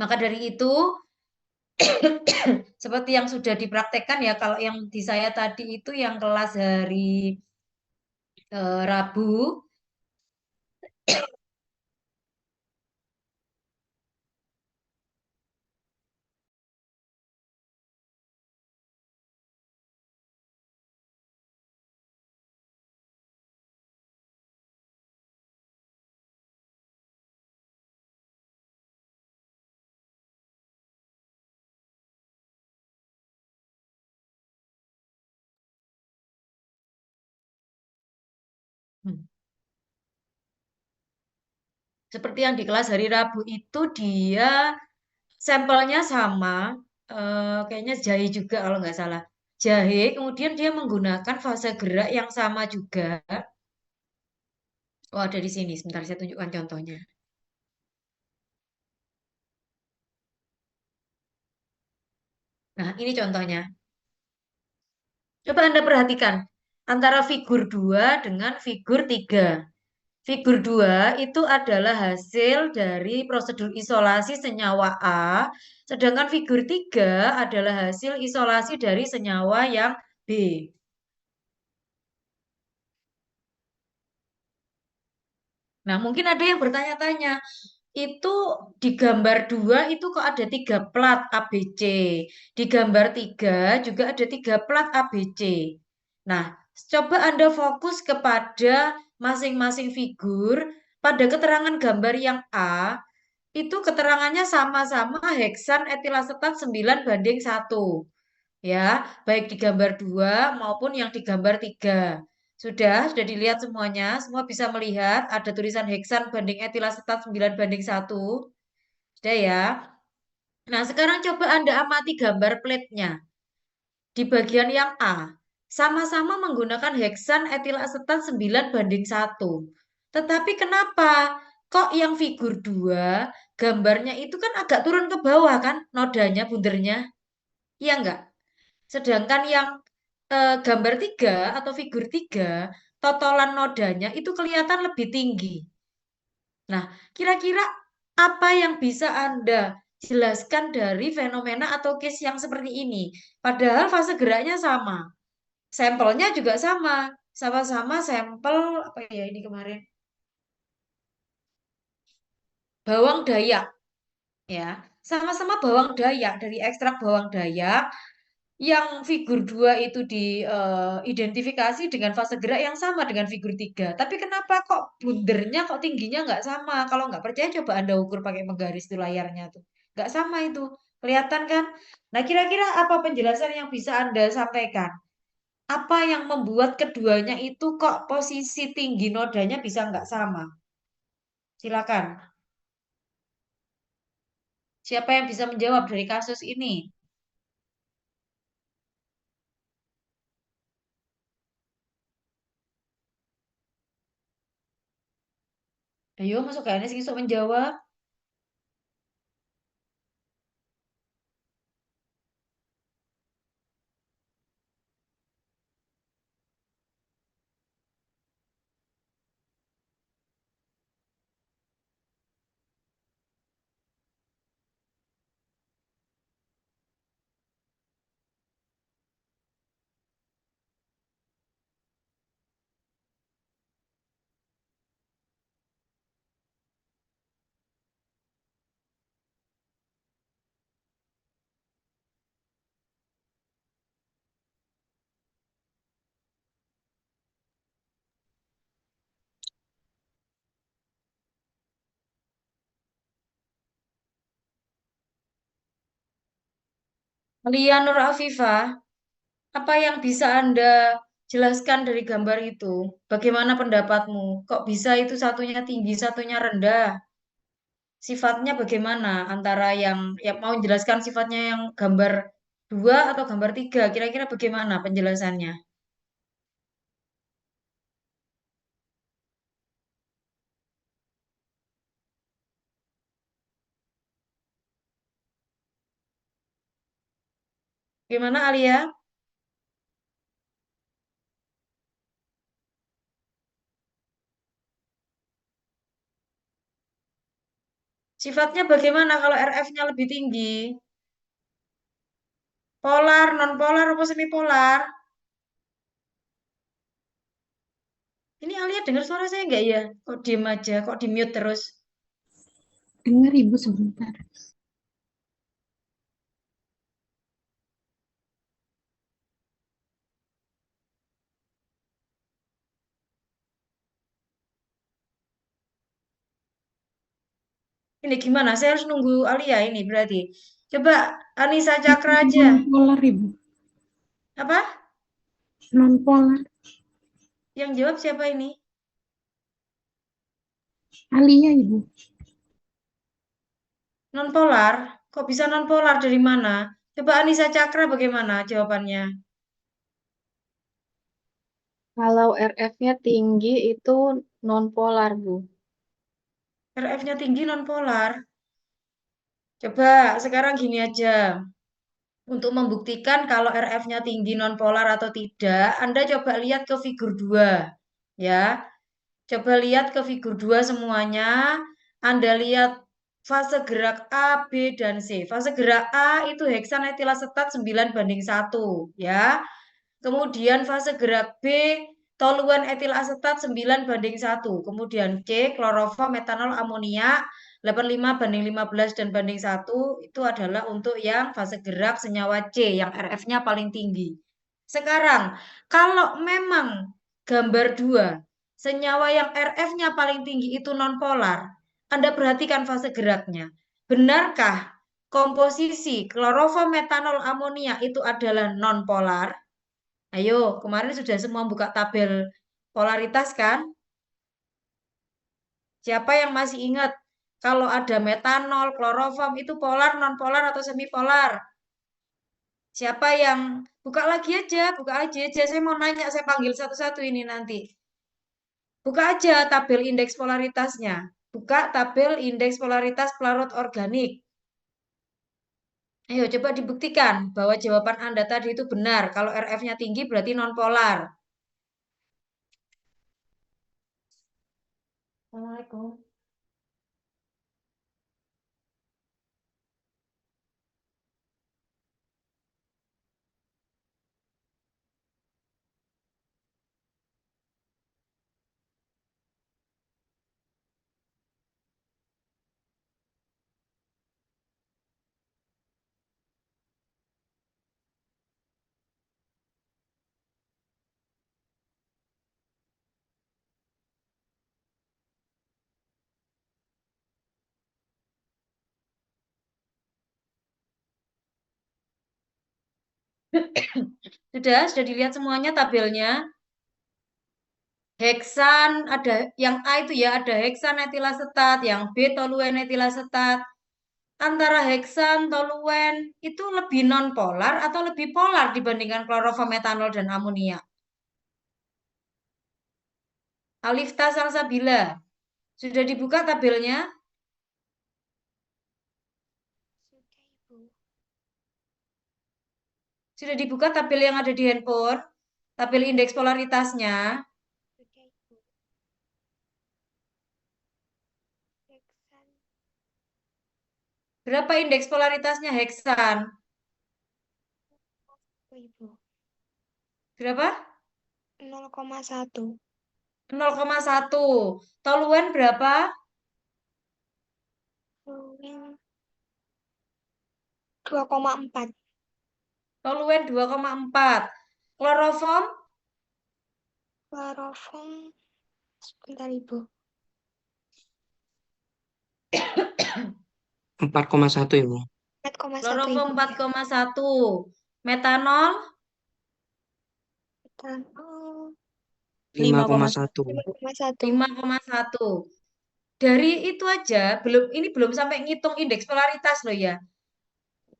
maka dari itu seperti yang sudah dipraktekkan ya, kalau yang di saya tadi itu yang kelas hari Rabu. Seperti yang di kelas hari Rabu itu dia sampelnya sama, kayaknya jahe juga kalau nggak salah. Jahe, kemudian dia menggunakan fase gerak yang sama juga. Oh, ada di sini. Sebentar, saya tunjukkan contohnya. Nah, ini contohnya. Coba Anda perhatikan antara figur 2 dengan figur 3. Figur 2 itu adalah hasil dari prosedur isolasi senyawa A, sedangkan figur 3 adalah hasil isolasi dari senyawa yang B. Nah, mungkin ada yang bertanya-tanya, itu di gambar 2 itu kok ada 3 plat ABC. Di gambar 3 juga ada 3 plat ABC. Nah, coba Anda fokus kepada masing-masing figur. Pada keterangan gambar yang A, itu keterangannya sama-sama heksan etilasetat 9:1. Ya, baik di gambar 2 maupun yang di gambar 3. Sudah dilihat semuanya, semua bisa melihat ada tulisan heksan banding etilasetat 9:1. Sudah ya. Nah, sekarang coba Anda amati gambar plate-nya. Di bagian yang A, sama-sama menggunakan heksan etilasetat 9:1. Tetapi kenapa? Kok yang figur 2, gambarnya itu kan agak turun ke bawah kan, nodanya, bundernya? Iya enggak? Sedangkan yang gambar 3 atau figur 3, totolan nodanya itu kelihatan lebih tinggi. Nah, kira-kira apa yang bisa Anda jelaskan dari fenomena atau case yang seperti ini? Padahal fase geraknya sama. Sampelnya juga sama. Sama-sama sampel, apa ya ini kemarin? Bawang Dayak. Ya, sama-sama bawang Dayak. Dari ekstrak bawang Dayak, yang figur 2 itu diidentifikasi dengan fase gerak yang sama dengan figur 3. Tapi kenapa kok bundernya kok tingginya nggak sama? Kalau nggak percaya coba Anda ukur pakai menggaris di layarnya tuh. Nggak sama itu. Kelihatan kan? Nah, kira-kira apa penjelasan yang bisa Anda sampaikan? Apa yang membuat keduanya itu kok posisi tinggi nodanya bisa nggak sama? Silakan. Siapa yang bisa menjawab dari kasus ini? Ayo, masuk ke sing iso menjawab. Lia Nur Afifah, apa yang bisa Anda jelaskan dari gambar itu? Bagaimana pendapatmu? Kok bisa itu satunya tinggi, satunya rendah? Sifatnya bagaimana antara yang mau jelaskan sifatnya yang gambar 2 atau gambar 3? Kira-kira bagaimana penjelasannya? Gimana Alia? Sifatnya bagaimana kalau RF-nya lebih tinggi? Polar, non polar, apa semi polar? Ini Alia dengar suara saya nggak ya? Kok diem aja? Kok di mute terus? Dengar Ibu sebentar. Ini gimana? Saya harus nunggu Alia ini berarti. Coba Anissa Cakra aja. Non-polar Ibu. Apa? Non-polar. Yang jawab siapa ini? Alia Ibu. Non-polar? Kok bisa non-polar dari mana? Coba Anissa Cakra bagaimana jawabannya? Kalau RF-nya tinggi itu non-polar, Bu. RF-nya tinggi non-polar. Coba sekarang gini aja. Untuk membuktikan kalau RF-nya tinggi non-polar atau tidak, Anda coba lihat ke figur 2. Ya. Coba lihat ke figur 2 semuanya. Anda lihat fase gerak A, B, dan C. Fase gerak A itu heksanetilasetat 9:1. Ya. Kemudian fase gerak B, toluan etil asetat 9:1. Kemudian C, kloroform metanol amonia 85:15 dan banding 1. Itu adalah untuk yang fase gerak senyawa C, yang RF-nya paling tinggi. Sekarang, kalau memang gambar 2, senyawa yang RF-nya paling tinggi itu nonpolar, Anda perhatikan fase geraknya. Benarkah komposisi kloroform metanol amonia itu adalah nonpolar? Ayo, kemarin sudah semua buka tabel polaritas kan? Siapa yang masih ingat kalau ada metanol, kloroform itu polar, non-polar atau semipolar? Siapa yang buka lagi aja, buka aja. Saya mau nanya, saya panggil satu-satu ini nanti. Buka aja tabel indeks polaritasnya. Buka tabel indeks polaritas pelarut organik. Ayo coba dibuktikan bahwa jawaban Anda tadi itu benar. Kalau RF-nya tinggi berarti non-polar. Assalamualaikum. Sudah dilihat semuanya tabelnya. Heksan ada yang A itu ya, ada heksan etilasetat, yang B toluen etilasetat. Antara heksan, toluen itu lebih non-polar atau lebih polar dibandingkan kloroform metanol dan amonia? Alifta Salsabila. Sudah dibuka tabelnya? Sudah dibuka tabel yang ada di handphone? Tabel indeks polaritasnya? Berapa indeks polaritasnya heksan? Berapa? 0,1. 0,1. Toluen berapa? Toluen 2,4. Toluen 2,4. Kloroform? Kloroform sebentar Ibu. 4,1 Ibu. 4,1 Kloroform Ibu. 4,1. Metanol? Metanol 5,1. 5,1. 5,1. Dari itu aja, ini belum sampai ngitung indeks polaritas loh ya.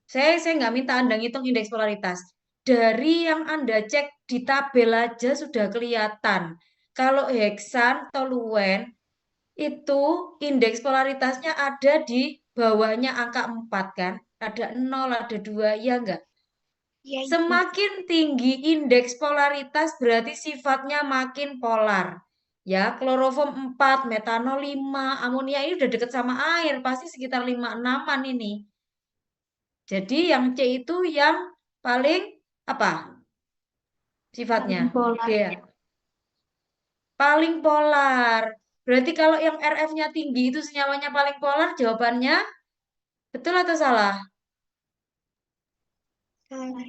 Saya nggak minta Anda ngitung indeks polaritas. Dari yang Anda cek di tabel aja sudah kelihatan. Kalau heksan, toluen, itu indeks polaritasnya ada di bawahnya angka 4 kan. Ada 0, ada 2, ya enggak? Iya Ibu. Semakin tinggi indeks polaritas berarti sifatnya makin polar. Ya, kloroform 4, metanol 5, amonia ini udah deket sama air, pasti sekitar 5-6-an ini. Jadi yang C itu yang paling apa? Sifatnya. Paling polar. Dia paling polar. Berarti kalau yang RF-nya tinggi itu senyawanya paling polar, jawabannya betul atau salah? Salah.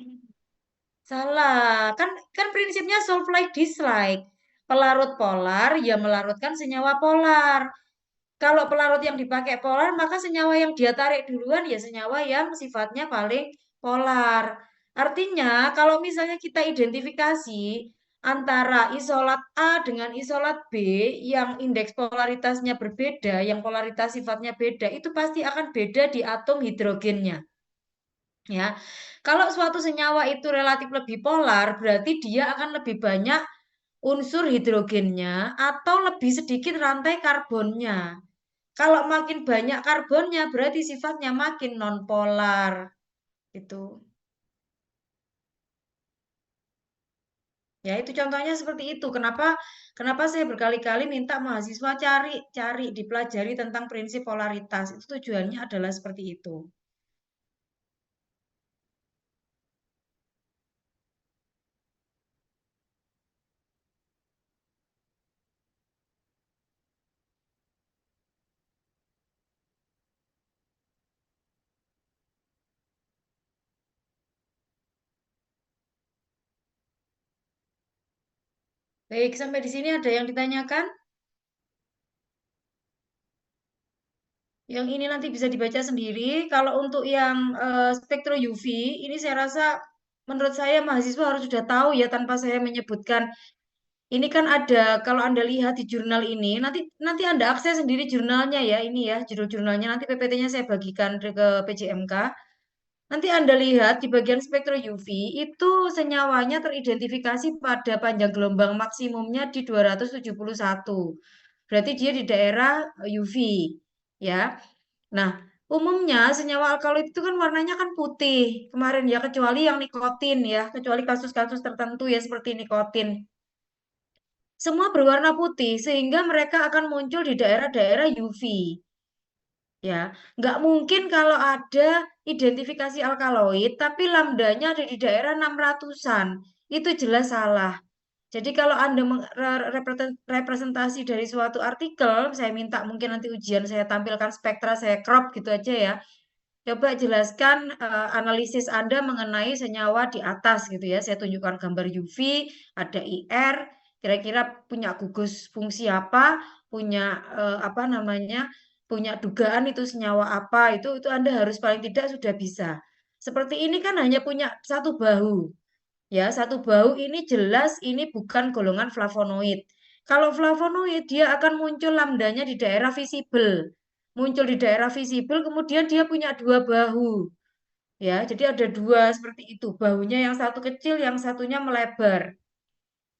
Salah. Kan prinsipnya solve like dislike. Pelarut polar ya melarutkan senyawa polar. Kalau pelarut yang dipakai polar, maka senyawa yang dia tarik duluan ya senyawa yang sifatnya paling polar. Artinya, kalau misalnya kita identifikasi antara isolat A dengan isolat B yang indeks polaritasnya berbeda, yang polaritas sifatnya beda, itu pasti akan beda di atom hidrogennya. Ya, kalau suatu senyawa itu relatif lebih polar, berarti dia akan lebih banyak unsur hidrogennya atau lebih sedikit rantai karbonnya. Kalau makin banyak karbonnya, berarti sifatnya makin nonpolar. Itu. Ya, itu contohnya seperti itu. Kenapa saya berkali-kali minta mahasiswa cari dipelajari tentang prinsip polaritas. Itu tujuannya adalah seperti itu. Baik, sampai di sini ada yang ditanyakan? Yang ini nanti bisa dibaca sendiri. Kalau untuk yang spektro UV, ini saya rasa menurut saya mahasiswa harus sudah tahu ya tanpa saya menyebutkan. Ini kan ada, kalau Anda lihat di jurnal ini, nanti Anda akses sendiri jurnalnya ya, ini ya, jurnal-jurnalnya, nanti PPT-nya saya bagikan ke PJMK. Nanti Anda lihat di bagian spektro UV, itu senyawanya teridentifikasi pada panjang gelombang maksimumnya di 271. Berarti dia di daerah UV, ya. Nah, umumnya senyawa alkaloid itu kan warnanya kan putih. Kemarin ya, kecuali yang nikotin ya, kecuali kasus-kasus tertentu ya seperti nikotin. Semua berwarna putih sehingga mereka akan muncul di daerah-daerah UV. Ya, nggak mungkin kalau ada identifikasi alkaloid tapi lambdanya ada di daerah 600-an. Itu jelas salah. Jadi kalau Anda representasi dari suatu artikel, saya minta mungkin nanti ujian saya tampilkan spektra, saya crop gitu aja ya. Coba jelaskan analisis Anda mengenai senyawa di atas gitu ya. Saya tunjukkan gambar UV, ada IR, kira-kira punya gugus fungsi apa, punya apa namanya, punya dugaan itu senyawa apa, itu Anda harus paling tidak sudah bisa. Seperti ini kan hanya punya satu bahu. Ya, satu bahu ini jelas ini bukan golongan flavonoid. Kalau flavonoid dia akan muncul lambdanya di daerah visible. Muncul di daerah visible, kemudian dia punya dua bahu. Ya, jadi ada dua seperti itu. Bahunya yang satu kecil, yang satunya melebar.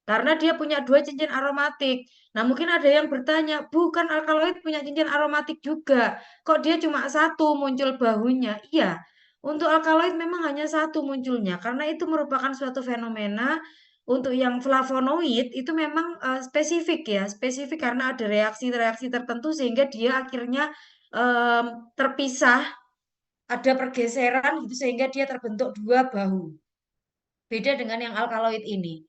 Karena dia punya dua cincin aromatik. Nah, mungkin ada yang bertanya, bukan alkaloid punya cincin aromatik juga. Kok dia cuma satu muncul bahunya? Iya, untuk alkaloid memang hanya satu munculnya. Karena itu merupakan suatu fenomena. Untuk yang flavonoid itu memang spesifik ya. Spesifik karena ada reaksi-reaksi tertentu sehingga dia akhirnya terpisah. Ada pergeseran gitu sehingga dia terbentuk dua bahu. Beda dengan yang alkaloid ini.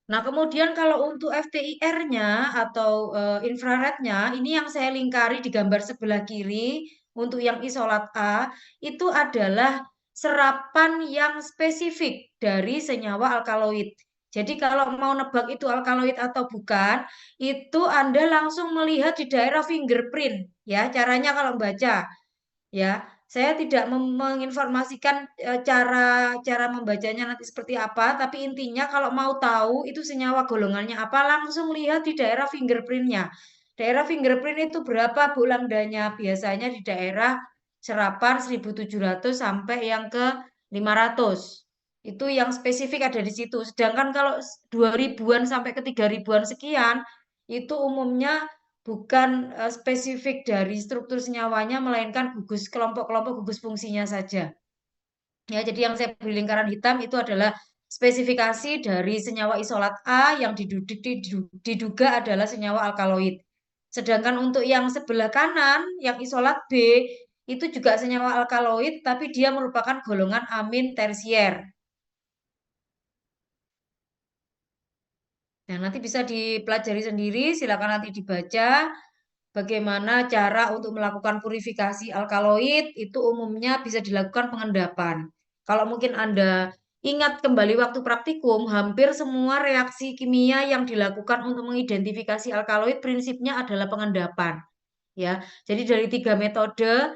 Nah, kemudian kalau untuk FTIR-nya atau infrarednya, ini yang saya lingkari di gambar sebelah kiri untuk yang isolat A, itu adalah serapan yang spesifik dari senyawa alkaloid. Jadi kalau mau nebak itu alkaloid atau bukan, itu Anda langsung melihat di daerah fingerprint. Ya, caranya kalau baca. Ya, saya tidak menginformasikan cara membacanya nanti seperti apa, tapi intinya kalau mau tahu itu senyawa golongannya apa, langsung lihat di daerah fingerprintnya. Daerah fingerprint itu berapa Bu lambdanya? Biasanya di daerah serapan 1700 sampai yang ke 500. Itu yang spesifik ada di situ. Sedangkan kalau 2000-an sampai ke 3000-an sekian, itu umumnya bukan spesifik dari struktur senyawanya, melainkan gugus kelompok-kelompok gugus fungsinya saja. Ya, jadi yang saya beri lingkaran hitam itu adalah spesifikasi dari senyawa isolat A yang diduga adalah senyawa alkaloid. Sedangkan untuk yang sebelah kanan, yang isolat B, itu juga senyawa alkaloid, tapi dia merupakan golongan amin tersier. Nah, nanti bisa dipelajari sendiri, silakan nanti dibaca bagaimana cara untuk melakukan purifikasi alkaloid, itu umumnya bisa dilakukan pengendapan. Kalau mungkin Anda ingat kembali waktu praktikum, hampir semua reaksi kimia yang dilakukan untuk mengidentifikasi alkaloid prinsipnya adalah pengendapan. Ya, jadi dari 3 metode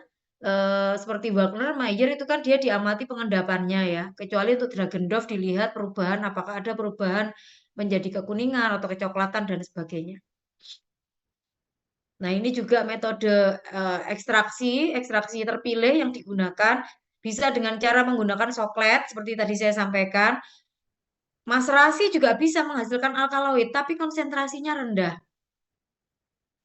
seperti Wagner, Mayer itu kan dia diamati pengendapannya ya. Kecuali untuk Dragendorf dilihat perubahan, apakah ada perubahan menjadi kekuningan atau kecoklatan dan sebagainya. Nah, ini juga metode ekstraksi terpilih yang digunakan bisa dengan cara menggunakan soklet seperti tadi saya sampaikan. Maserasi juga bisa menghasilkan alkaloid, tapi konsentrasinya rendah.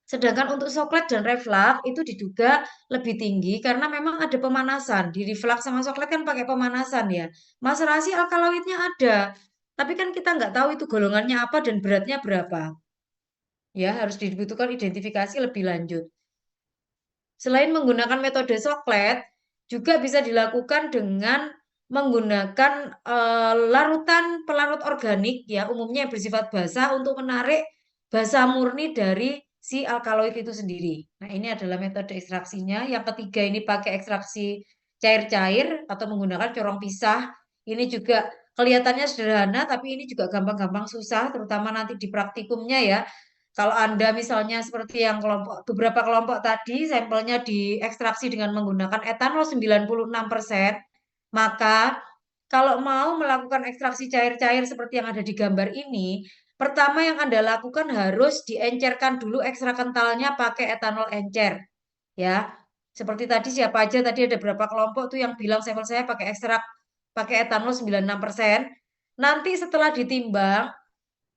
Sedangkan untuk soklet dan reflux itu diduga lebih tinggi karena memang ada pemanasan. Di reflux sama soklet kan pakai pemanasan ya. Maserasi alkaloidnya ada, tapi kan kita nggak tahu itu golongannya apa dan beratnya berapa. Ya, harus dibutuhkan identifikasi lebih lanjut. Selain menggunakan metode soklet, juga bisa dilakukan dengan menggunakan larutan pelarut organik ya, umumnya yang bersifat basah untuk menarik basa murni dari si alkaloid itu sendiri. Nah, ini adalah metode ekstraksinya. Yang ketiga ini pakai ekstraksi cair-cair atau menggunakan corong pisah. Ini juga kelihatannya sederhana, tapi ini juga gampang-gampang susah, terutama nanti di praktikumnya ya. Kalau Anda misalnya seperti yang beberapa kelompok tadi, sampelnya diekstraksi dengan menggunakan etanol 96%, maka kalau mau melakukan ekstraksi cair-cair seperti yang ada di gambar ini, pertama yang Anda lakukan harus diencerkan dulu ekstrak kentalnya pakai etanol encer. Ya, seperti tadi siapa aja, tadi ada beberapa kelompok tuh yang bilang sampel saya pakai ekstrak, pakai etanol 96%. Nanti setelah ditimbang,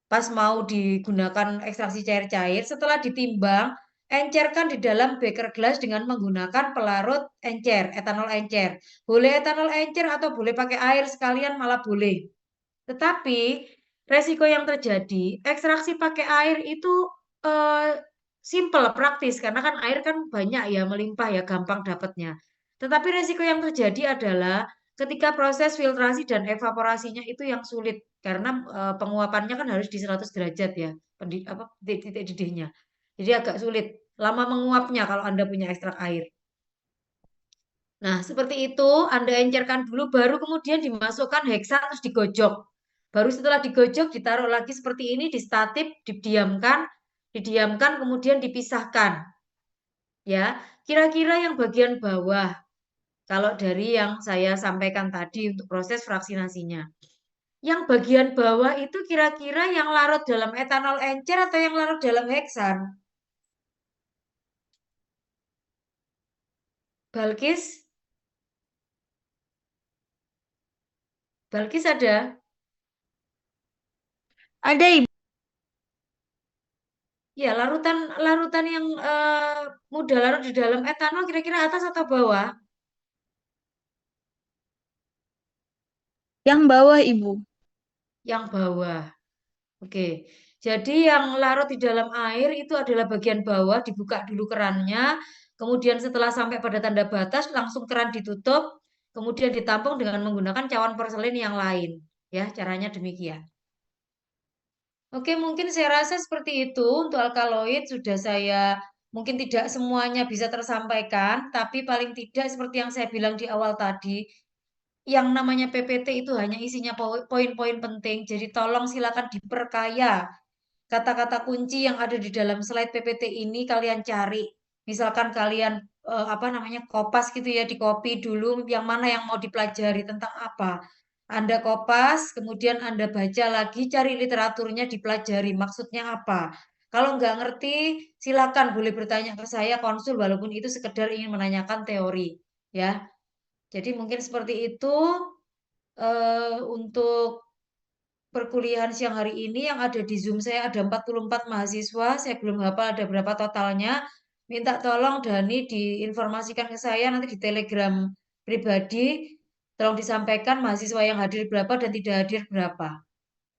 pas mau digunakan ekstraksi cair-cair, setelah ditimbang, encerkan di dalam beker gelas dengan menggunakan pelarut encer, etanol encer. Boleh etanol encer atau boleh pakai air sekalian malah boleh. Tetapi resiko yang terjadi, ekstraksi pakai air itu simple, praktis, karena kan air kan banyak ya, melimpah ya, gampang dapatnya. Tetapi resiko yang terjadi adalah ketika proses filtrasi dan evaporasinya itu yang sulit karena penguapannya kan harus di 100 derajat ya, titik didihnya. Jadi agak sulit, lama menguapnya kalau Anda punya ekstrak air. Nah, seperti itu Anda encerkan dulu, baru kemudian dimasukkan heksa terus digojok. Baru setelah digojok ditaruh lagi seperti ini, distatip, didiamkan, kemudian dipisahkan. Ya, kira-kira yang bagian bawah Kalau dari yang saya sampaikan tadi untuk proses fraksinasinya. Yang bagian bawah itu kira-kira yang larut dalam etanol encer atau yang larut dalam heksan? Balkis? Balkis ada? Ada, Ibu. Ya, larutan yang mudah larut di dalam etanol kira-kira atas atau bawah? Yang bawah, Ibu. Yang bawah. Oke. Jadi yang larut di dalam air itu adalah bagian bawah, dibuka dulu kerannya, kemudian setelah sampai pada tanda batas langsung keran ditutup, kemudian ditampung dengan menggunakan cawan porselin yang lain. Ya, caranya demikian. Oke, mungkin saya rasa seperti itu untuk alkaloid sudah saya mungkin tidak semuanya bisa tersampaikan, tapi paling tidak seperti yang saya bilang di awal tadi, yang namanya PPT itu hanya isinya poin-poin penting. Jadi tolong silakan diperkaya. Kata-kata kunci yang ada di dalam slide PPT ini kalian cari. Misalkan kalian apa namanya kopas gitu ya, di copy dulu yang mana yang mau dipelajari tentang apa. Anda kopas, kemudian Anda baca lagi, cari literaturnya, dipelajari maksudnya apa. Kalau nggak ngerti, silakan boleh bertanya ke saya konsul walaupun itu sekedar ingin menanyakan teori, ya. Jadi mungkin seperti itu untuk perkuliahan siang hari ini yang ada di Zoom saya ada 44 mahasiswa, saya belum hafal ada berapa totalnya. Minta tolong Dani diinformasikan ke saya nanti di Telegram pribadi, tolong disampaikan mahasiswa yang hadir berapa dan tidak hadir berapa.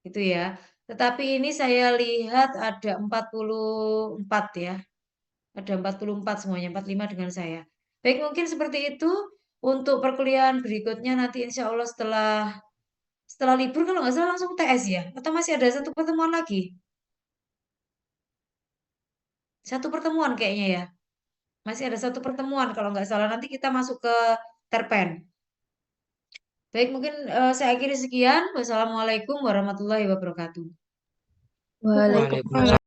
Gitu ya. Tetapi ini saya lihat ada 44 ya. Ada 44 semuanya, 45 dengan saya. Baik, mungkin seperti itu untuk perkuliahan berikutnya nanti insya Allah setelah libur kalau nggak salah langsung TS ya? Atau masih ada satu pertemuan lagi? Satu pertemuan kayaknya ya. Masih ada satu pertemuan kalau nggak salah. Nanti kita masuk ke terpen. Baik, mungkin saya akhiri sekian. Wassalamualaikum warahmatullahi wabarakatuh. Waalaikumsalam. Waalaikumsalam.